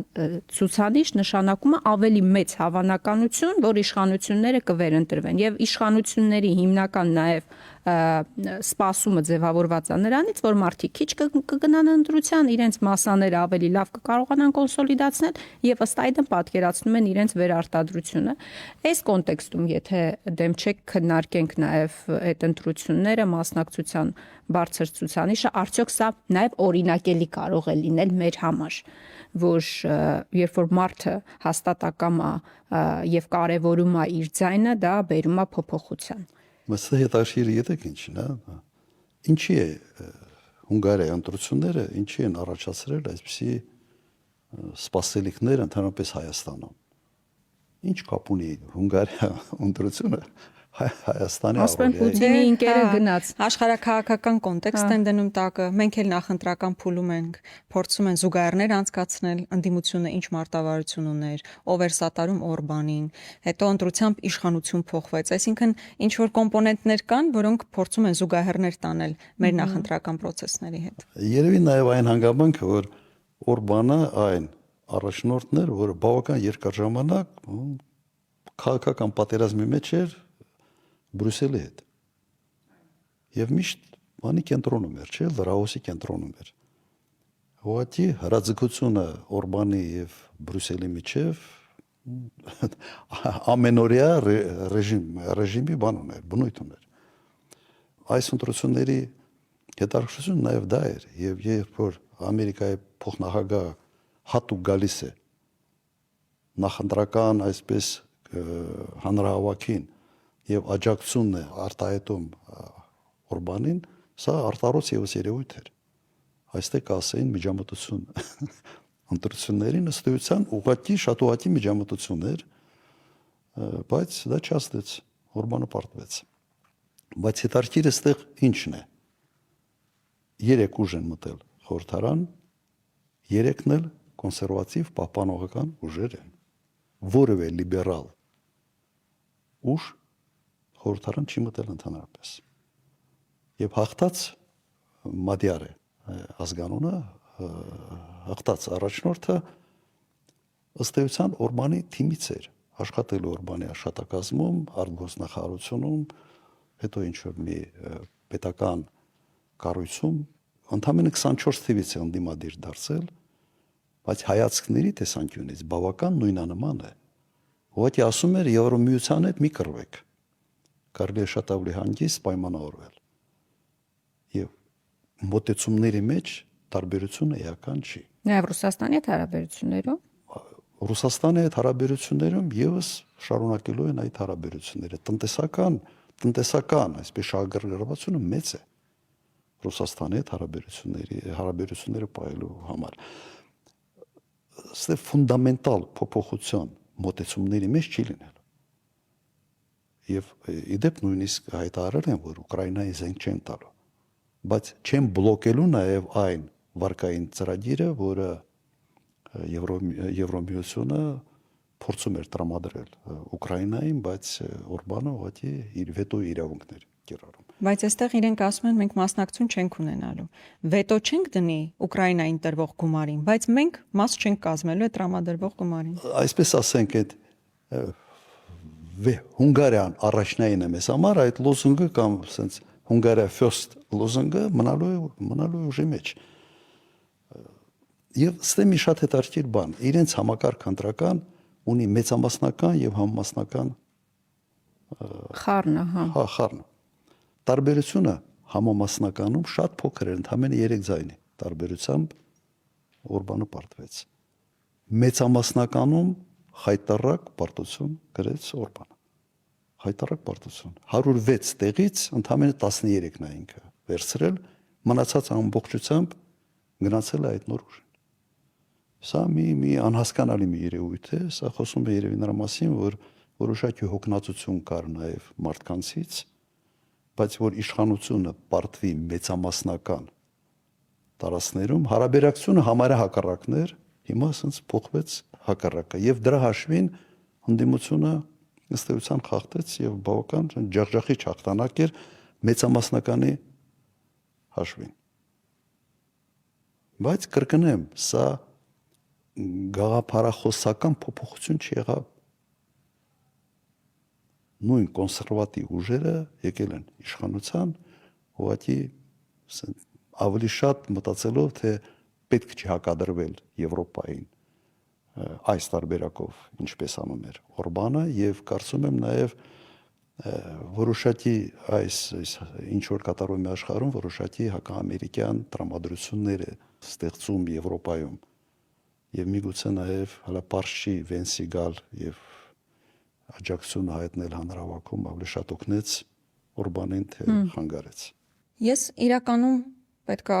ցուցանիշ նշանակում է ավելի մեծ հավանականություն, որ իշխանությունները կվերընտրվեն եւ իշխանությունների հիմնական նաեւ սպասումը ձևավորված է նրանից, որ մարդիկ քիչ կգնան ընտրության, իրենց մասաները ավելի լավ կկարողանան կոնսոլիդացնել եւ ըստ այդմ պատկերացնում են իրենց վերարտադրությունը։ Այս կոնտեքստում, եթե դեմ չեք քննարկենք նաեւ այդ ընտրությունները, մասնակցության բարձր ցուցանիշը, արդյոք սա նաեւ օրինակելի կարող է լինել մեր համար, որ երբ որ մարդը հաստատակամ է եւ կարեւորում է իր ձայնը, դա բերում է փոփոխության։ Մսը հետաքրքիր ետեք ինչն է, ինչի է Հունգարիայի ընտրությունները, ինչի են առաջացրել այսպիսի սպասելիքներ ընդհանրապես Հայաստանում։ Ինչ կապ ունի Հունգարիա ընտրությունը Հայաստանի Ասպեն Պուտինի ինկերը գնաց։ Աշխարհակաղակական կոնտեքստ են դնում տակը, մենք էլ նախընտրական փուլում ենք, փորձում են զուգահեռներ անցկացնել, ընդդիմությունը ինչ մարտավարություն ուներ, ով էր սատարում Օրբանին, հետո ընտրությամբ իշխանություն փոխվեց, այսինքն ինչ որ կոմպոնենտներ կան, որոնք փորձում են զուգահեռներ տանել մեր նախընտրական process-ների հետ։ Երևի նաև այն հանգամանքը, որ Օրբանը այն առաջնորդն էր, որը բավական երկար ժամանակ քաղաքական պատերազմի մեջ էր Բրյուսելի հետ։ Եվ միշտ բանի կենտրոնում էր, չէ՞, լրահոսի կենտրոնում էր։ Ուղղակի հրաձգությունը Օրբանի եւ Բրյուսելի միջև ամենօրյա ռեժիմի բան ուներ, բնույթ ուներ։ Այս ընտրությունների հետաքրքրությունը նաև դա էր, եւ երբ որ Ամերիկայի փոխնախագահ հատուկ գալիս է նախընտրական այսպես հանրահավաքին եւ աջակցությունն է արտահայտում Օրբանին, սա արտարոց եւս երևույթ էր։ Այստեղ կասեին միջամտություն ընտրություններին ըստ էության ուղղակի շատ ուղղակի միջամտություն էր, բայց դա չաստեց, Օրբանը պարտվեց։ Բայց հետաքրքիրը այստեղ ինչն է։ 3 ուժ են մտել խորհրդարան, 3-ն էլ կոնսերվատիվ պահպանողական ուժեր են։ Որևէ լիբերալ ուժ խորհրդարան չի մտել ընդհանրապես։ Եվ հաղթած Մադյարը ազգանունը հաղթած առաջնորդը ըստ էության Օրբանի թիմից էր, աշխատելու Օրբանի աշխատակազմում, արտգործնախարարությունում, հետո ինչ որ մի պետական կառույցում, ընդամենը 24 թվից է ընդդիմադիր դարձել, բայց հայացքների տեսանկյունից բավական նույնանման է։ Ուղղակի ասում էր Եվրոմիության հետ մի կռվեք։ Կարելի է շատ ավելի հանգիստ պայմանավորվել։ Եվ մոտեցումների մեջ տարբերությունը էական չի։ Նաև Ռուսաստանի հետ հարաբերություններում Ռուսաստանի հետ հարաբերություններում եւս շարունակելու են այդ հարաբերությունները։ Տնտեսական այսպես շահագրգռվածությունը մեծ է Ռուսաստանի հետ հարաբերությունները պահելու համար։ Ստե ֆունդամենտալ փոփոխություն մոտեցումների մեջ չի լինել։ Եվ իդեպ նույնիսկ հայտարարել են, որ Ուկրաինայի զենք չեն տալու, բայց չեն բլոկելու նաև այն վարկային ծրագիրը, որը Եվրոմիությունը փորձում էր տրամադրել Ուկրաինային, բայց Օրբանը ուղղակի իր վետոյի իրավունքներ կիրառում։ Բայց այստեղ իրենք ասում են մենք մասնակցություն չենք ունենալու։ Վետո չենք դնի Ուկրաինային տրվող գումարին, բայց մենք մաս չենք կազմելու այդ տրամադրվող գումարին։ Այսպես ասենք, այդ Հունգարիան առաջնային է մեզ համար, այդ լոզունգը կամ ասենց Հունգարիա first լոզունգը մնալու է ուժի մեջ։ Եվ ստե մի շատ հետաքրքիր բան, իրենց համակարգ ընտրական ունի մեծամասնական եւ համամասնական խառնը, հա։ հա խառն։ Տարբերությունը համամասնականում շատ փոքր էր, ընդամենը 3 ձայնի տարբերությամբ Օրբանը պարտվեց։ Մեծամասնականում խայտարակ պարտություն գրեց Օրբանը։ Խայտարակ պարտություն 106 տեղից ընդամենը 13-ն է ինքը վերցրել, մնացած ամբողջությամբ գնացել է այդ նոր ուժին։ Սա մի անհասկանալի մի երևույթ է, սա խոսում է երևի նրա մասին, որ որոշակի հոգնածություն կար նաև մարդկանցից, բայց որ իշխանությունը պարտվի մեծամասնական տարածքներում, հարաբերակցությունը համարյա հակառակներ, հիմա ասենց փոխվեց հակառակը եւ դրա հաշվին հանդիմությունը ըստ էության խախտեց եւ բավական ջախջախիչ հաղթանակ էր մեծամասնականի հաշվին։ Բայց կրկնեմ, սա գաղափարախոսական փոփոխություն չեղավ։ Նույն կոնսերվատիվ ուժերը եկել են իշխանության, ուղղակի ավելի շատ մտածելով, թե պետք չի հակադրվել Եվրոպային այս տարբերակով, ինչպես անում էր Օրբանը, եւ կարծում եմ նաեւ որոշակի այս ինչ որ կատարում է աշխարհում, որոշակի հակաամերիկյան տրամադրություններ է ստեղծում Եվրոպայում եւ միգուցե նաեւ հələ Պարշի Վենսի գալ եւ աջակցություն հայտնել հանրահավաքում ավելի շատ օգնեց Օրբանին, թե խանգարեց։ Ես իրականում պետք է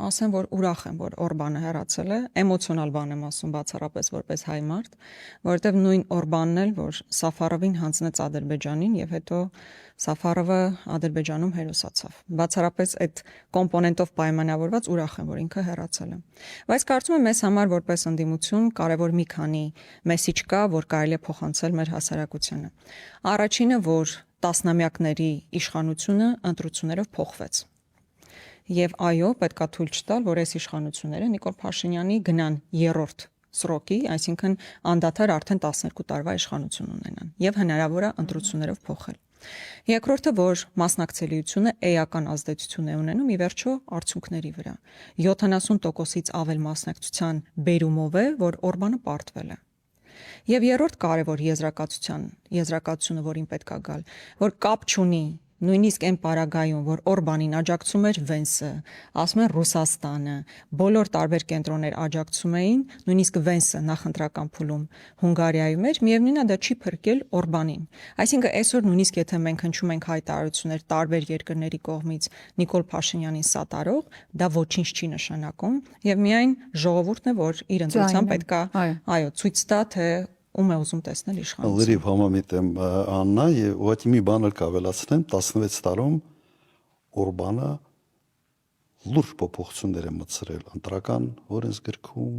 ասեմ, որ ուրախ եմ, որ Օրբանը հեռացել է, էմոցիոնալ բան եմ ասում բացառապես որպես հայ մարդ, որովհետև նույն Օրբանն էլ, որ Սաֆարովին հանձնեց Ադրբեջանին եւ հետո Սաֆարովը Ադրբեջանում հերոսացավ։ Բացառապես այդ կոմպոնենտով պայմանավորված ուրախ եմ, որ ինքը հեռացել է։ Բայց կարծում եմ մեզ համար որպես ընդդիմություն կարևոր մի քանի մեսիջ կա, որ կարելի է փոխանցել մեր հասարակությանը։ Առաջինը, որ տասնամյակների իշխանությունը ընտրություններով փոխվեց։ Եվ այո, պետքա թույլ չտալ, որ այս իշխանությունները Նիկոլ Փաշինյանի գնան երրորդ սրոկի, այսինքն անդադար արդեն 12 տարվա իշխանություն ունենան եւ հնարավոր է ընտրություններով փոխել։ Երկրորդը, որ մասնակցելիությունը էական ազդեցություն է ունենում ի վերջո արդյունքների վրա։ 70%-ից ավել մասնակցության բերումով է, որ Օրբանը պարտվել է։ Եվ երրորդ կարևոր եզրակացությունը, որին պետքա գալ, որ կապ չունի նույնիսկ այն պարագայում, որ Օրբանին աջակցում էր Վենսը, ասում են Ռուսաստանը, բոլոր տարբեր կենտրոններ աջակցում էին, նույնիսկ Վենսը նախընտրական փուլում Հունգարիայում էր, միևնույնն է դա չի փրկել Օրբանին։ Այսինքն այսօր նույնիսկ եթե մենք հնչում ենք հայտարարություններ տարբեր երկրների կողմից Նիկոլ Փաշինյանին սատարող, դա ոչինչ չի նշանակում, եւ միայն ժողովուրդն է, որ իր ընտրությամբ պետքա այո, ցույց տա, թե ում է ուզում տեսնել իշխանություն։ Լրիվ համամիտ եմ Աննա, եւ ուղղակի մի բան էլ կավելացնեմ, 16 տարում Օրբանը լուրջ փոփոխություններ է մտցրել ընտրական օրենսգրքում,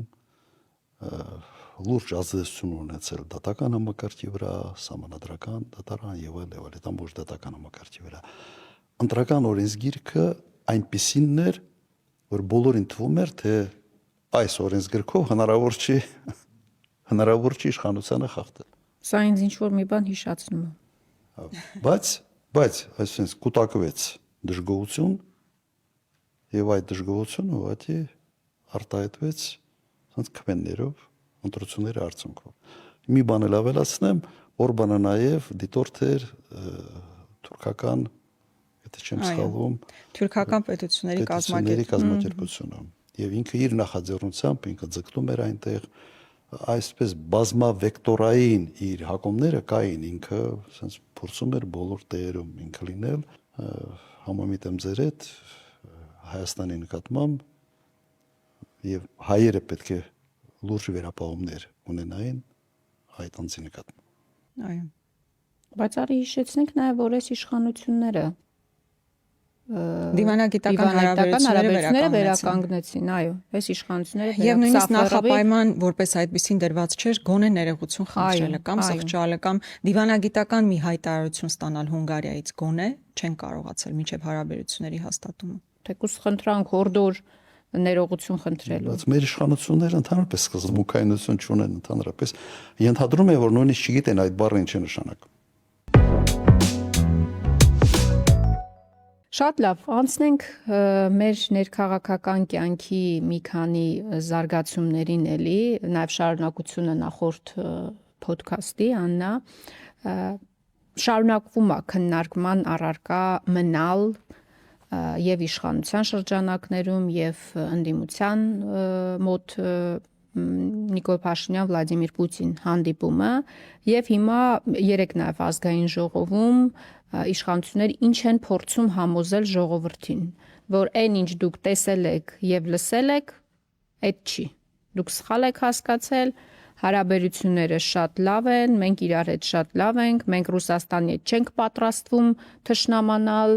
լուրջ ազդեցություն ունեցել դատական համակարգի վրա, սահմանադրական դատարան եւ այլ, այդ ամբողջ դատական համակարգի վրա։ Ընտրական օրենսգիրքը այնպիսին էր, որ բոլորին թվում էր, թե այս օրենսգրքով հնարավոր չի իշխանությանը խախտել։ Սա ինձ ինչ-որ մի բան հիշացնում է։ Բայց այսինքն կուտակվեց դժգոհություն եւ այդ դժգոհությունը ուղղակի արտահայտվեց ասենց քվեններով, ընտրությունների արդյունքով։ Մի բան էլ ավելացնեմ, Օրբանը նաեւ դիտորդ էր թուրքական, եթե չեմ սխալվում, թուրքական պետությունների կազմակերպությունը։ Եվ ինքը իր նախաձեռնությամբ ինքը ձգտում էր այնտեղ այսպես բազմավեկտորային իր հակումները կային, ինքը ասենց փորձում էր բոլոր տեղերում ինքը լինել, համամիտ եմ ձեր հետ Հայաստանի նկատմամբ եւ հայերը պետք է լուրջ վերապահումներ ունենային այդ անձի նկատմամբ։ Այո։ Բայց արի հիշեցնենք նաեւ, որ այս իշխանությունները Դիվանագիտական հարաբերությունները վերականգնեցին, այո, այս իշխանությունները եւ նույնիսկ նախապայման որպես այդպեսին դրված չէր գոնե ներողություն խնդրելը կամ սղճալը կամ դիվանագիտական մի հայտարարություն ստանալ Հունգարիայից գոնե չեն կարողացել միջև հարաբերությունների հաստատումը։ Թեկուզ խնդրանք հորդոր ներողություն խնդրելու։ Բայց մեր իշխանությունները ընդհանրապես սկզբունքայնություն չունեն, ընդհանրապես ենթադրում է, որ նույնիսկ չգիտեն այդ բառը ինչ է նշանակում։ Շատ լավ, անցնենք մեր ներքաղաքական կյանքի մի քանի զարգացումներին էլի, նաև շարունակությունը նախորդ ոդքասթի, Աննա, շարունակվում է քննարկման առարկա մնալ եւ իշխանության շրջանակներում եւ ընդդիմության մոտ Նիկոլ Փաշինյան Վլադիմիր Պուտին հանդիպումը եւ հիմա երեք նաեւ ազգային ժողովում իշխանությունները ինչ են փորձում համոզել ժողովրդին, որ այն ինչ դուք տեսել եք եւ լսել եք, այդ չի։ Դուք սխալ եք հասկացել, հարաբերությունները շատ լավ են, մենք իրար հետ շատ լավ ենք, մենք Ռուսաստանի հետ չենք պատրաստվում թշնամանալ,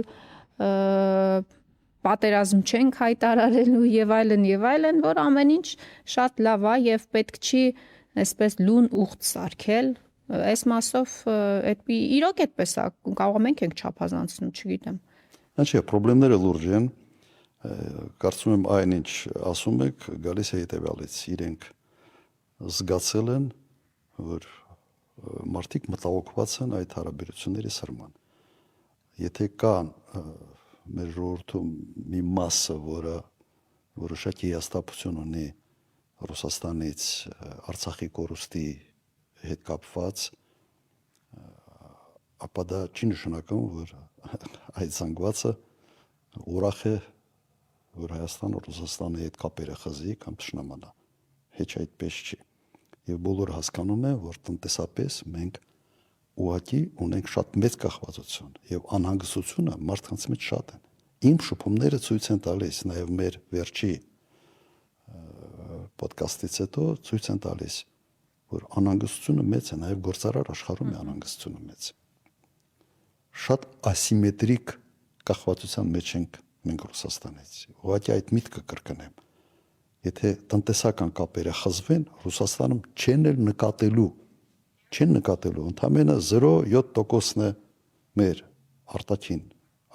պատերազմ չենք հայտարարելու եւ այլն, որ ամեն ինչ շատ լավ է եւ պետք չի այսպես լուն ուղտ սարքել։ Այս մասով իրոք այդպես է, կարող մենք ենք չափազանցնում, չգիտեմ։ Չէ, խնդիրները լուրջ են։ Կարծում եմ այն ինչ ասում եք, գալիս է հետեւյալից, իրենք զգացել են, որ մարդիկ մտահոգված են այդ հարաբերությունների սրման։ Եթե կան մեր ժողովրդում մի մասը, որը որոշակի հաստատություն ունի Ռուսաստանից Արցախի կորուստի հետ կապված, ապա դա չի նշանակում, որ այդ զանգվածը ուրախ է, որ Հայաստանը Ռուսաստանի հետ կապերը խզի կամ թշնամանա։ Հեչ այդպես չի։ Եվ բոլորը հասկանում են, որ տնտեսապես մենք ուղղակի ունենք շատ մեծ կախվածություն եւ անհանգստությունը մարդկանց մեջ շատ են։ Իմ շփումները ցույց են տալիս, նաեւ մեր վերջի ոդկասթից հետո ցույց են տալիս, որ անհանգստությունը մեծ է, նաեւ գործարար աշխարհում է անհանգստությունը մեծ։ Շատ ասիմետրիկ կախվածության մեջ ենք մենք Ռուսաստանից։ Ուղղակի այդ միտքը կրկնեմ։ Եթե տնտեսական կապերը խզվեն, Ռուսաստանում չեն նկատելու, ընդամենը 0.7%-ն է մեր արտաքին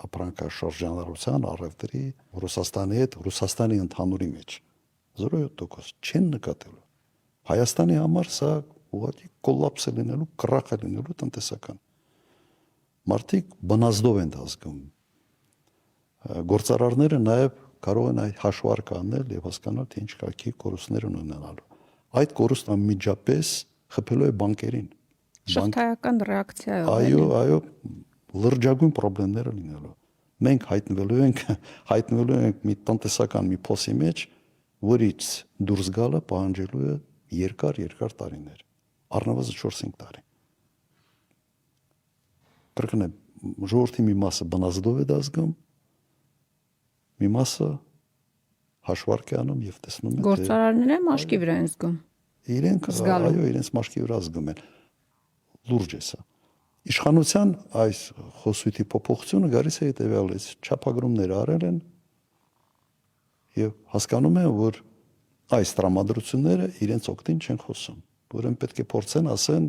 ապրանքաշրջանառության առևտրի Ռուսաստանի հետ, Ռուսաստանի ընդհանուրի մեջ 0.7% չեն նկատելու։ Հայաստանի համար սա ուղղակի կոլապս է լինելու, կռախ է լինելու տնտեսական։ Մարդիկ բնազդով են դա զգում։ Գործարարները նաև կարող են այդ հաշվարկը անել եւ հասկանալ, թե ինչ կարգի կորուստներ ունենալու։ Այդ կորուստը անմիջապես խփելու է բանկերին։ Շղթայական ռեակցիա է։ Այո, լրջագույն խնդիրներ լինելու։ Մենք հայտնվելու ենք մի տնտեսական մի փոսի մեջ, որից դուրս գալը պահանջելու է երկար տարիներ, առնվազն 4-5 տարի։ Կրկնեմ, ժողովրդի մի մասը բնազդով է դա զգում, մի մասը հաշվարկ է անում եւ տեսնում է, թե գործարարները մաշկի վրա են զգում։ Իրենց մաշկի վրա զգում են։ Լուրջ է սա։ Իշխանության այս խոսույթի փոփոխությունը գալիս է հետեւյալից, չափագրումներ արել են եւ հասկանում են, որ այս տրամադրությունները իրենց օգտին չեն խոսում, որն պետք է փորձեն ասեն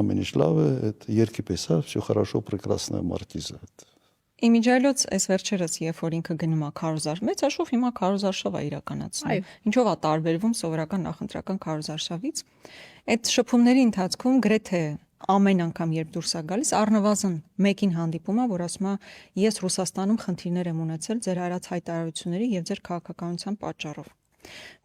ամեն ինչ լավ է, այդ երկի պես է, всё хорошо, прекрасная маркиза։ Իմիջայլոց այս վերջերս, երբ որ ինքը գնում է քարոզարշավ, հիմա քարոզարշավ է իրականացնում։ Ինչով է տարբերվում սովորական նախընտրական քարոզարշավից։ Այդ շփումների ընթացքում գրեթե ամեն անգամ երբ դուրս է գալիս, առնվազն մեկին հանդիպում է, որ ասում է, ես Ռուսաստանում խնդիրներ եմ ունեցել ձեր արած հայտարարությունների եւ ձեր քաղաքականության պատճառով։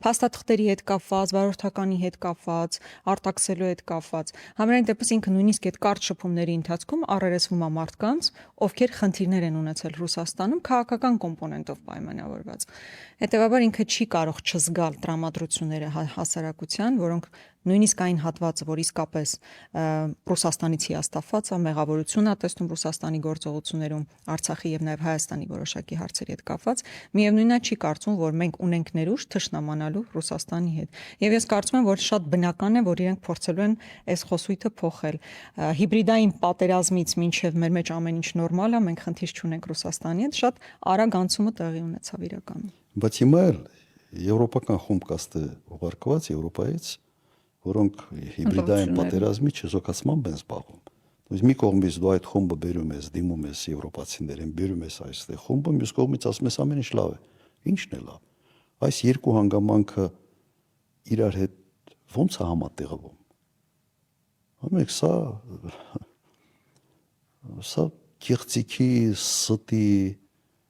Փաստաթղթերի հետ կապված, վարորդականի հետ կապված, արտաքսելու հետ կապված։ Համենայն դեպս ինքը նույնիսկ այդ կարճ շփումների ընթացքում առերեսվում է մարդկանց, ովքեր խնդիրներ են ունեցել Ռուսաստանում քաղաքական կոմպոնենտով պայմանավորված։ Հետևաբար ինքը չի կարող չզգալ տրամադրությունները հասարակության, որոնք նույնիսկ այն հատվածը, որ իսկապես Ռուսաստանից հիասթափված է, մեղավորություն է տեսնում Ռուսաստանի գործողություններում, Արցախի եւ նաեւ Հայաստանի որոշակի հարցերի հետ կապված, միևնույնն է չի կարծում, որ մենք ունենք ներուժ թշնամանալու Ռուսաստանի հետ։ Եվ ես կարծում եմ, որ շատ բնական է, որ իրենք փորձելու են այս խոսույթը փոխել։ Հիբրիդային պատերազմից մինչև մեր մեջ ամեն ինչ նորմալ է, մենք խնդիր չունենք Ռուսաստանի հետ, շատ արագ անցումը տեղի ունեցավ իրականում։ Բայց հիմա էլ եվրոպական խումբ կաստը ուղարկված Եվրոպայից, որոնք հիբրիդային պատերազմի չզոքացմամբ են զբաղվում։ Իսկ մի կողմից դու այդ խումբը բերում ես, դիմում ես եվրոպացիներին, բերում ես այստեղ խումբը, մյուս կողմից ասում ես ամեն ինչ լավ է։ Ինչն է լավ։ Այս երկու հանգամանքը իրար հետ ո՞նց է համատեղվում։ Ամեն սա կեղծիքի, ստի,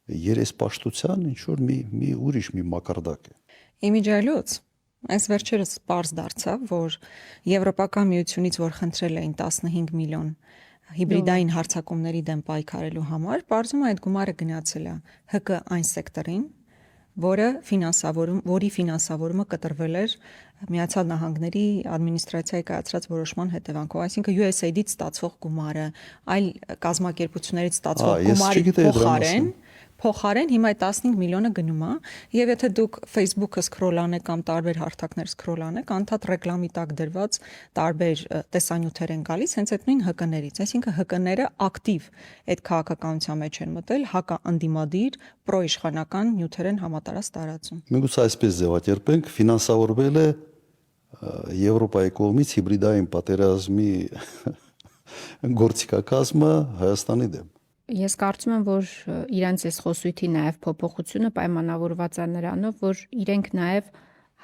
երեսպաշտության ինչ որ մի ուրիշ մի մակարդակ է։ Իմիջիայլոց այս վերջերս պարզ դարձավ, որ Եվրոպական միությունից, որ խնդրել էին 15 միլիոն հիբրիդային հարձակումների դեմ պայքարելու համար, պարզում է այդ գումարը գնացել է ՀԿ այն սեկտորին, որի ֆինանսավորումը կտրվել էր Միացյալ Նահանգների ադմինիստրացիայի կայացրած որոշման հետևանքով, այսինքն USAID-ից ստացվող գումարը, այլ կազմակերպություններից ստացվող գումարի փոխարեն հիմա այդ 15 միլիոնը գնում է, եւ եթե դուք Facebook-ը սկրոլ անեք կամ տարբեր հարթակներ սկրոլ անեք, անդադ ռեկլամի տակ դրված տարբեր տեսանյութեր են գալիս հենց այդ նույն ՀԿ-ներից, այսինքն ՀԿ-ները ակտիվ այդ քաղաքականության մեջ են մտել, հակաընդդիմադիր, պրոիշխանական նյութեր են համատարած տարածում։ Միգուցե այսպես ձևակերպենք, ֆինանսավորվել է Եվրոպայի կողմից հիբրիդային պատերազմի գործիքակազմը Հայաստանի դեմ։ Ես կարծում եմ, որ իրենց այս խոսույթի նաև փոփոխությունը պայմանավորված է նրանով, որ իրենք նաև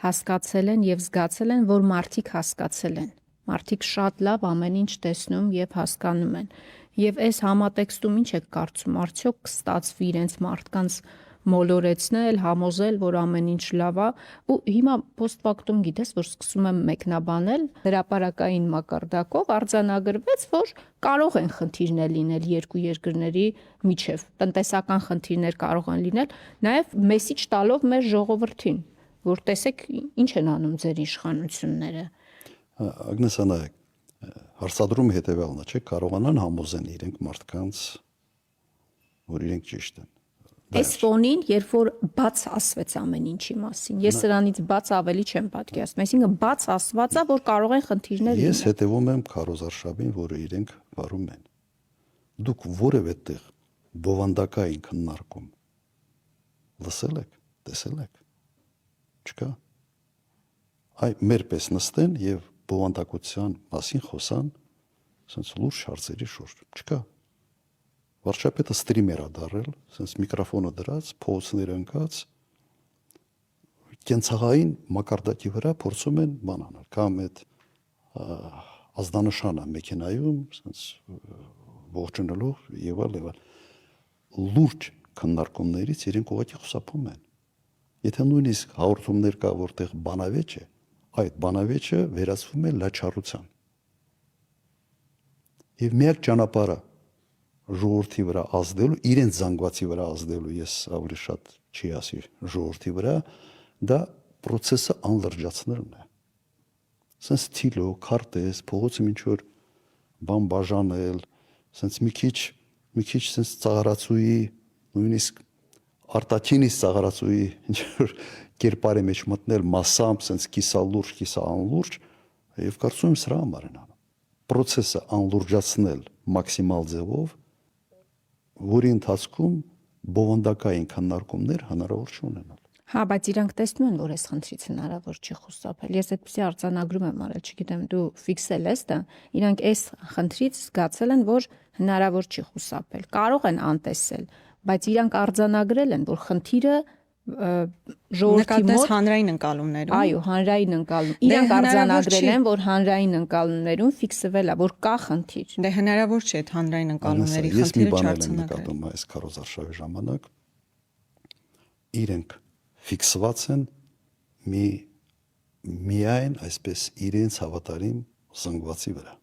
հասկացել են եւ զգացել են, որ մարդիկ հասկացել են։ Մարդիկ շատ լավ ամեն ինչ տեսնում եւ հասկանում են։ Եվ այս համատեքստում ինչ եք կարծում, արդյոք կստացվի իրենց մարդկանց մոլորեցնել, համոզել, որ ամեն ինչ լավ է, ու հիմա post-factum գիտես, որ սկսում եմ մեկնաբանել հրապարակային մակարդակով արձանագրվեց, որ կարող են խնդիրներ լինել երկու երկրների միջև, տնտեսական խնդիրներ կարող են լինել, նաև մեսիջ տալով մեր ժողովրդին, որ տեսեք ինչ են անում ձեր իշխանությունները։ Ագնեսա, նայեք, հարցադրումը հետևյալն է, չէ՞, կարողանան համոզեն իրենք մարդկանց, որ իրենք ճիշտ են։ Այս ֆոնին, երբ որ բաց ասվեց ամեն ինչի մասին, ես սրանից բաց ավելի չեմ պատկերացնում, այսինքն բաց ասված է, որ կարող են խնդիրներ լինել։ Ես հետևում եմ Քարոզ Արշավին, որը իրենք վարում են։ Դուք որևէ տեղ բովանդակային քննարկում լսել եք, տեսել եք։ Չկա։ Այ մեր պես նստեն եւ բովանդակության մասին խոսան, ասենց լուրջ հարցերի շուրջ։ Չկա։ Վարչապետը ստրիմեր է դարել, ասենց միկրոֆոնը դրած, փողոցները ընկած, կենցաղային մակարդակի վրա փորձում են բան անել, կամ այդ ազդանշանը մեքենայում, ասենց ողջունելով եւ այլ։ Լուրջ քննարկումներից իրենք ուղղակի խուսափում են։ Եթե նույնիսկ հաղորդումներ կա, որտեղ բանավեճ է, այդ բանավեճը վերածվում է լաչառության։ Եվ միակ ճանապարհը ժողովրդի վրա ազդելու, իրենց զանգվածի վրա ազդելու, ես ավելի շատ չի ասի ժողովրդի վրա, դա process-ը անլրջացնելն է։ Սենց թիլո, քարտեզ, փողոցը ինչ որ բան բաժանել, սենց մի քիչ սենց ծաղարացուի, նույնիսկ արտաքինից ծաղարացուի ինչ որ կերպարի մեջ մտնել մասամբ, սենց կիսա լուրջ, կիսա անլուրջ, եւ կարծում եմ սրա համար են անում։ Process-ը անլուրջացնել մաքսիմալ ձևով, որի ընթացքում բովանդակային քննարկումներ հնարավոր չունենալ։ Հա, բայց իրանք տեսնում են, որ այս խնդրից հնարավոր չի խուսափել։ Ես այդպեսի արձանագրում եմ արել, չգիտեմ, դու ֆիքսել ես դա։ Իրանք այս խնդրից զգացել են, որ հնարավոր չի խուսափել։ Կարող են անտեսել, բայց իրանք արձանագրել են, որ խնդիրը ժողովրդի մոտ հանրային ընկալումներում։ Այո, հանրային ընկալում։ Իրանք արձանագրել են, որ հանրային ընկալումներում ֆիքսվել է, որ կա խնդիր։ Դե հնարավոր չէ այդ հանրային ընկալումների խնդիրը չարձանագրել։ Այս Քարոզ Արշավի ժամանակ իրենք ֆիքսված են միայն այսպես իրենց հավատարիմ զանգվածի վրա։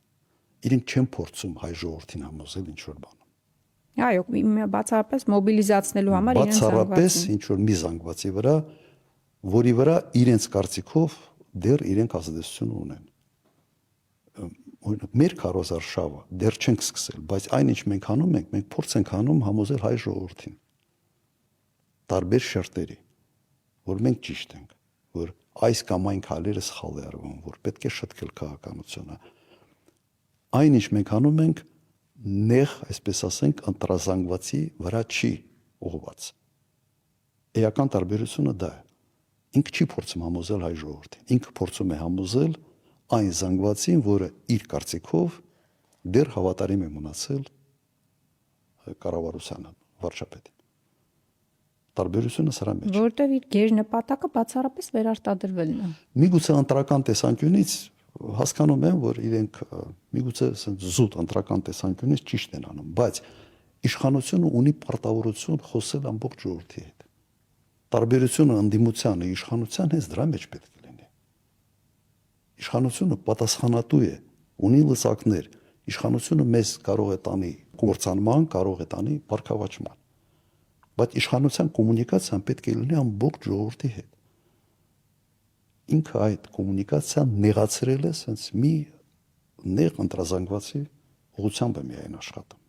Իրենք չեն փորձում հայ ժողովրդին համոզել ինչ որ բան։ Այո, բացառապես մոբիլիզացնելու համար իրենց բացառապես ինչ որ մի զանգվածի վրա, որի վրա իրենց կարծիքով դեռ իրենք ազդեցություն ունեն։ օրինակ մեր քարոզարշավը դեռ չենք սկսել, բայց այնինչ մենք անում ենք, մենք փորձ ենք անում համոզել հայ ժողովրդին տարբեր շերտերի, որ մենք ճիշտ ենք, որ այս կամ այն քայլերը սխալ է արվում, որ պետք է շտկել քաղաքականությունը։ Այնինչ մենք անում ենք նեղ, այսպես ասենք, ընտրազանգվածի վրա չի ուղղված։ Էական տարբերությունը դա է։ Ինքը չի փորձում համոզել հայ ժողովրդին, ինքը փորձում է համոզել այն զանգվածին, որը իր կարծիքով դեռ հավատարիմ է մնացել կառավարությանը, վարչապետին։ Տարբերությունը սրա մեջ է։ Որտեղ իր գերնպատակը բացառապես վերարտադրվելն է։ Միգուցե ընտրական տեսանկյունից հասկանում եմ, որ իրենք միգուցե զուտ ընտրական տեսանկյունից ճիշտ են անում, բայց իշխանությունը ունի պարտավորություն խոսել ամբողջ ժողովրդի հետ։ Տարբերությունը ընդդիմությանը իշխանության հենց դրա մեջ պետք է լինի։ Իշխանությունը պատասխանատու է, ունի լծակներ, իշխանությունը մեզ կարող է տանի կործանման, կարող է տանի բարգավաճման։ Բայց իշխանության կոմունիկացիան պետք է լինի ամբողջ ժողովրդի հետ։ Ինքը այդ կոմունիկացիան նեղացրել է sense մի նեղ ընտրազանգվածի ուղղությամբ է միայն աշխատում։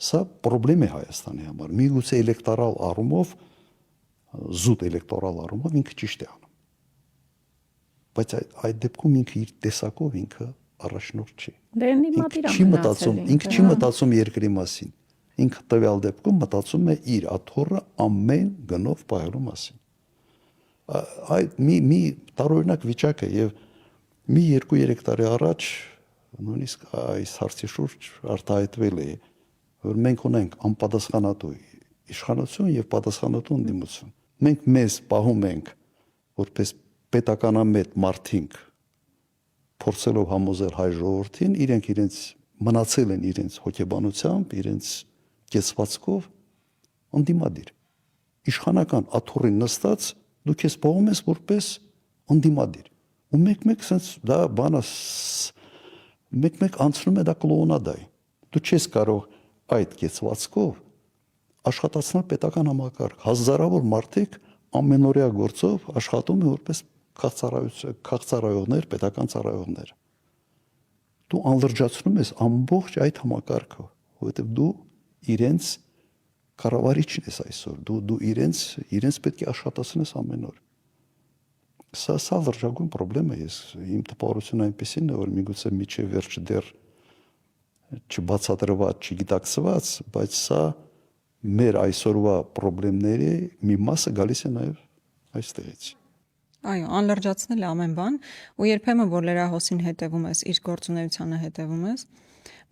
Սա խնդրեմ է Հայաստանի համար։ Միգուցե էլեկտորալ առումով, զուտ էլեկտորալ առումով ինքը ճիշտ է անում։ Բայց այդ դեպքում ինքը իր տեսակով ինքը առաջնորդ չի։ Ինքը չի մտածում երկրի մասին։ Ինքը տվյալ դեպքում մտածում է իր աթոռը ամեն գնով պահելու մասին։ Այդ մի տարօրինակ վիճակ է եւ մի 2-3 տարի առաջ նույնիսկ այս հարցի շուրջ արտահայտվել է, որ մենք ունենք անպատասխանատու իշխանություն եւ պատասխանատու ընդդիմություն։ Մենք մեզ պահում ենք որպես պետականամետ մարդիկ փորձելով համոզել հայ ժողովրդին, իրենք իրենց մնացել են իրենց հոգեբանությամբ, իրենց կեցվածքով ընդդիմադիր։ Իշխանական աթոռին նստած դու քեզ պահում ես որպես ընդդիմադիր։ Ու մեկ-մեկ sense դա բանը մեկ-մեկ անցնում է դա կլոունադայի։ Դու չես կարող այդ կեցվածքով աշխատացնել պետական համակարգ։ Հազարավոր մարդիկ ամենօրյա գործով աշխատում են որպես քաղցարայողներ, պետական ծառայողներ։ Դու անլրջացնում ես ամբողջ այդ համակարգը, որովհետև դու իրենց կառավարիչն ես այսօր, դու իրենց պետք է աշխատացնես ամեն օր։ Սա լրջագույն խնդրեմ է, իմ տպավորությունը այնպեսին է, որ միգուցե միջև վերջ դեռ չբացատրված, չգիտակցված, բայց սա մեր այսօրվա խնդիրների մի մասը գալիս է նաև այստեղից։ Այո, անլրջացնել ամեն բան, ու երբեմն որ լրահոսին հետևում ես, իր գործունեությանը հետևում ես,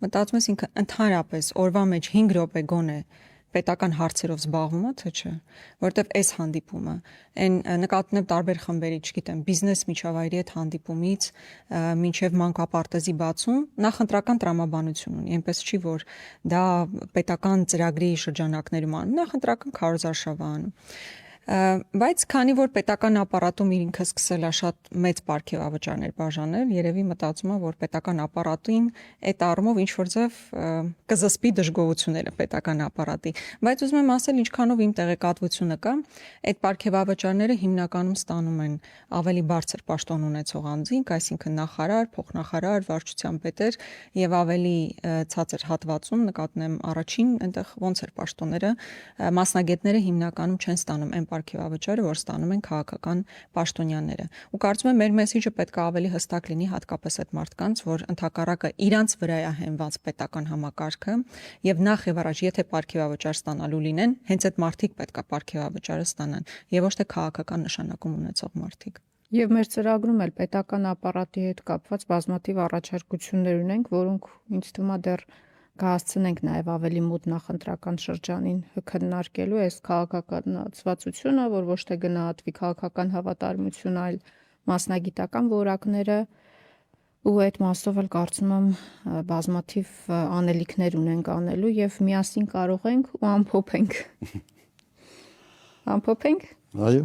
մտածում ես ինքը ընդհանրապես օրվա մեջ 5 րոպե գոնե պետական հարցերով զբաղվում է, թե չէ, որտեվ այս հանդիպումը, այն նկատի ունեմ տարբեր խմբերի, չգիտեմ, բիզնես միջավայրի հետ հանդիպումից մինչև մանկապարտեզի բացում, նախընտրական տրամաբանություն ունի, այնպես չի, որ դա պետական ծրագրի շրջանակներում անում, նախընտրական քարոզարշավ անում։ Բայց քանի որ պետական ապարատում ինքը սկսել է շատ մեծ պարգևավճարներ բաժանել, երևի մտածում է, որ պետական ապարատին այդ առումով ինչ որ ձև կզսպի դժգոհությունները պետական ապարատի։ Բայց ուզում եմ ասել, ինչքանով իմ տեղեկատվությունը կա, այդ պարգևավճարները հիմնականում ստանում են ավելի բարձր պաշտոն ունեցող անձինք, այսինքն նախարար, փոխնախարար, վարչության պետեր եւ ավելի ցածր հատվածում նկատնում եմ առաջին այնտեղ ոնց էր պաշտոնները, մասնագետները հիմնականում չեն ստանում այն պարգևավճարը, որ ստանում են քաղաքական պաշտոնյաները։ Ու կարծում եմ մեր մեսիջը պետք է ավելի հստակ լինի հատկապես այդ մարդկանց, որ ընդհակառակը իրանց վրա է հենված պետական համակարգը եւ նախ եւ առաջ եթե պարգևավճար ստանալու լինեն, հենց այդ մարդիկ պետք է պարգևավճարը ստանան եւ ոչ թե քաղաքական նշանակում ունեցող մարդիկ։ Եվ մեր ծրագրում էլ պետական ապարատի հետ կապված բազմաթիվ առաջարկություններ ունենք, որոնք ինձ թվում է դեռ կհասցնենք նաև ավելի մոտ նախընտրական շրջանին քննարկելու այս քաղաքականացվածությունը, որ ոչ թե գնահատվի քաղաքական հավատարմություն, այլ մասնագիտական որակները, ու այդ մասով էլ կարծում եմ բազմաթիվ անելիքներ ունենք անելու եւ միասին կարող ենք ու ամփոփենք։ Ամփոփենք։ Այո։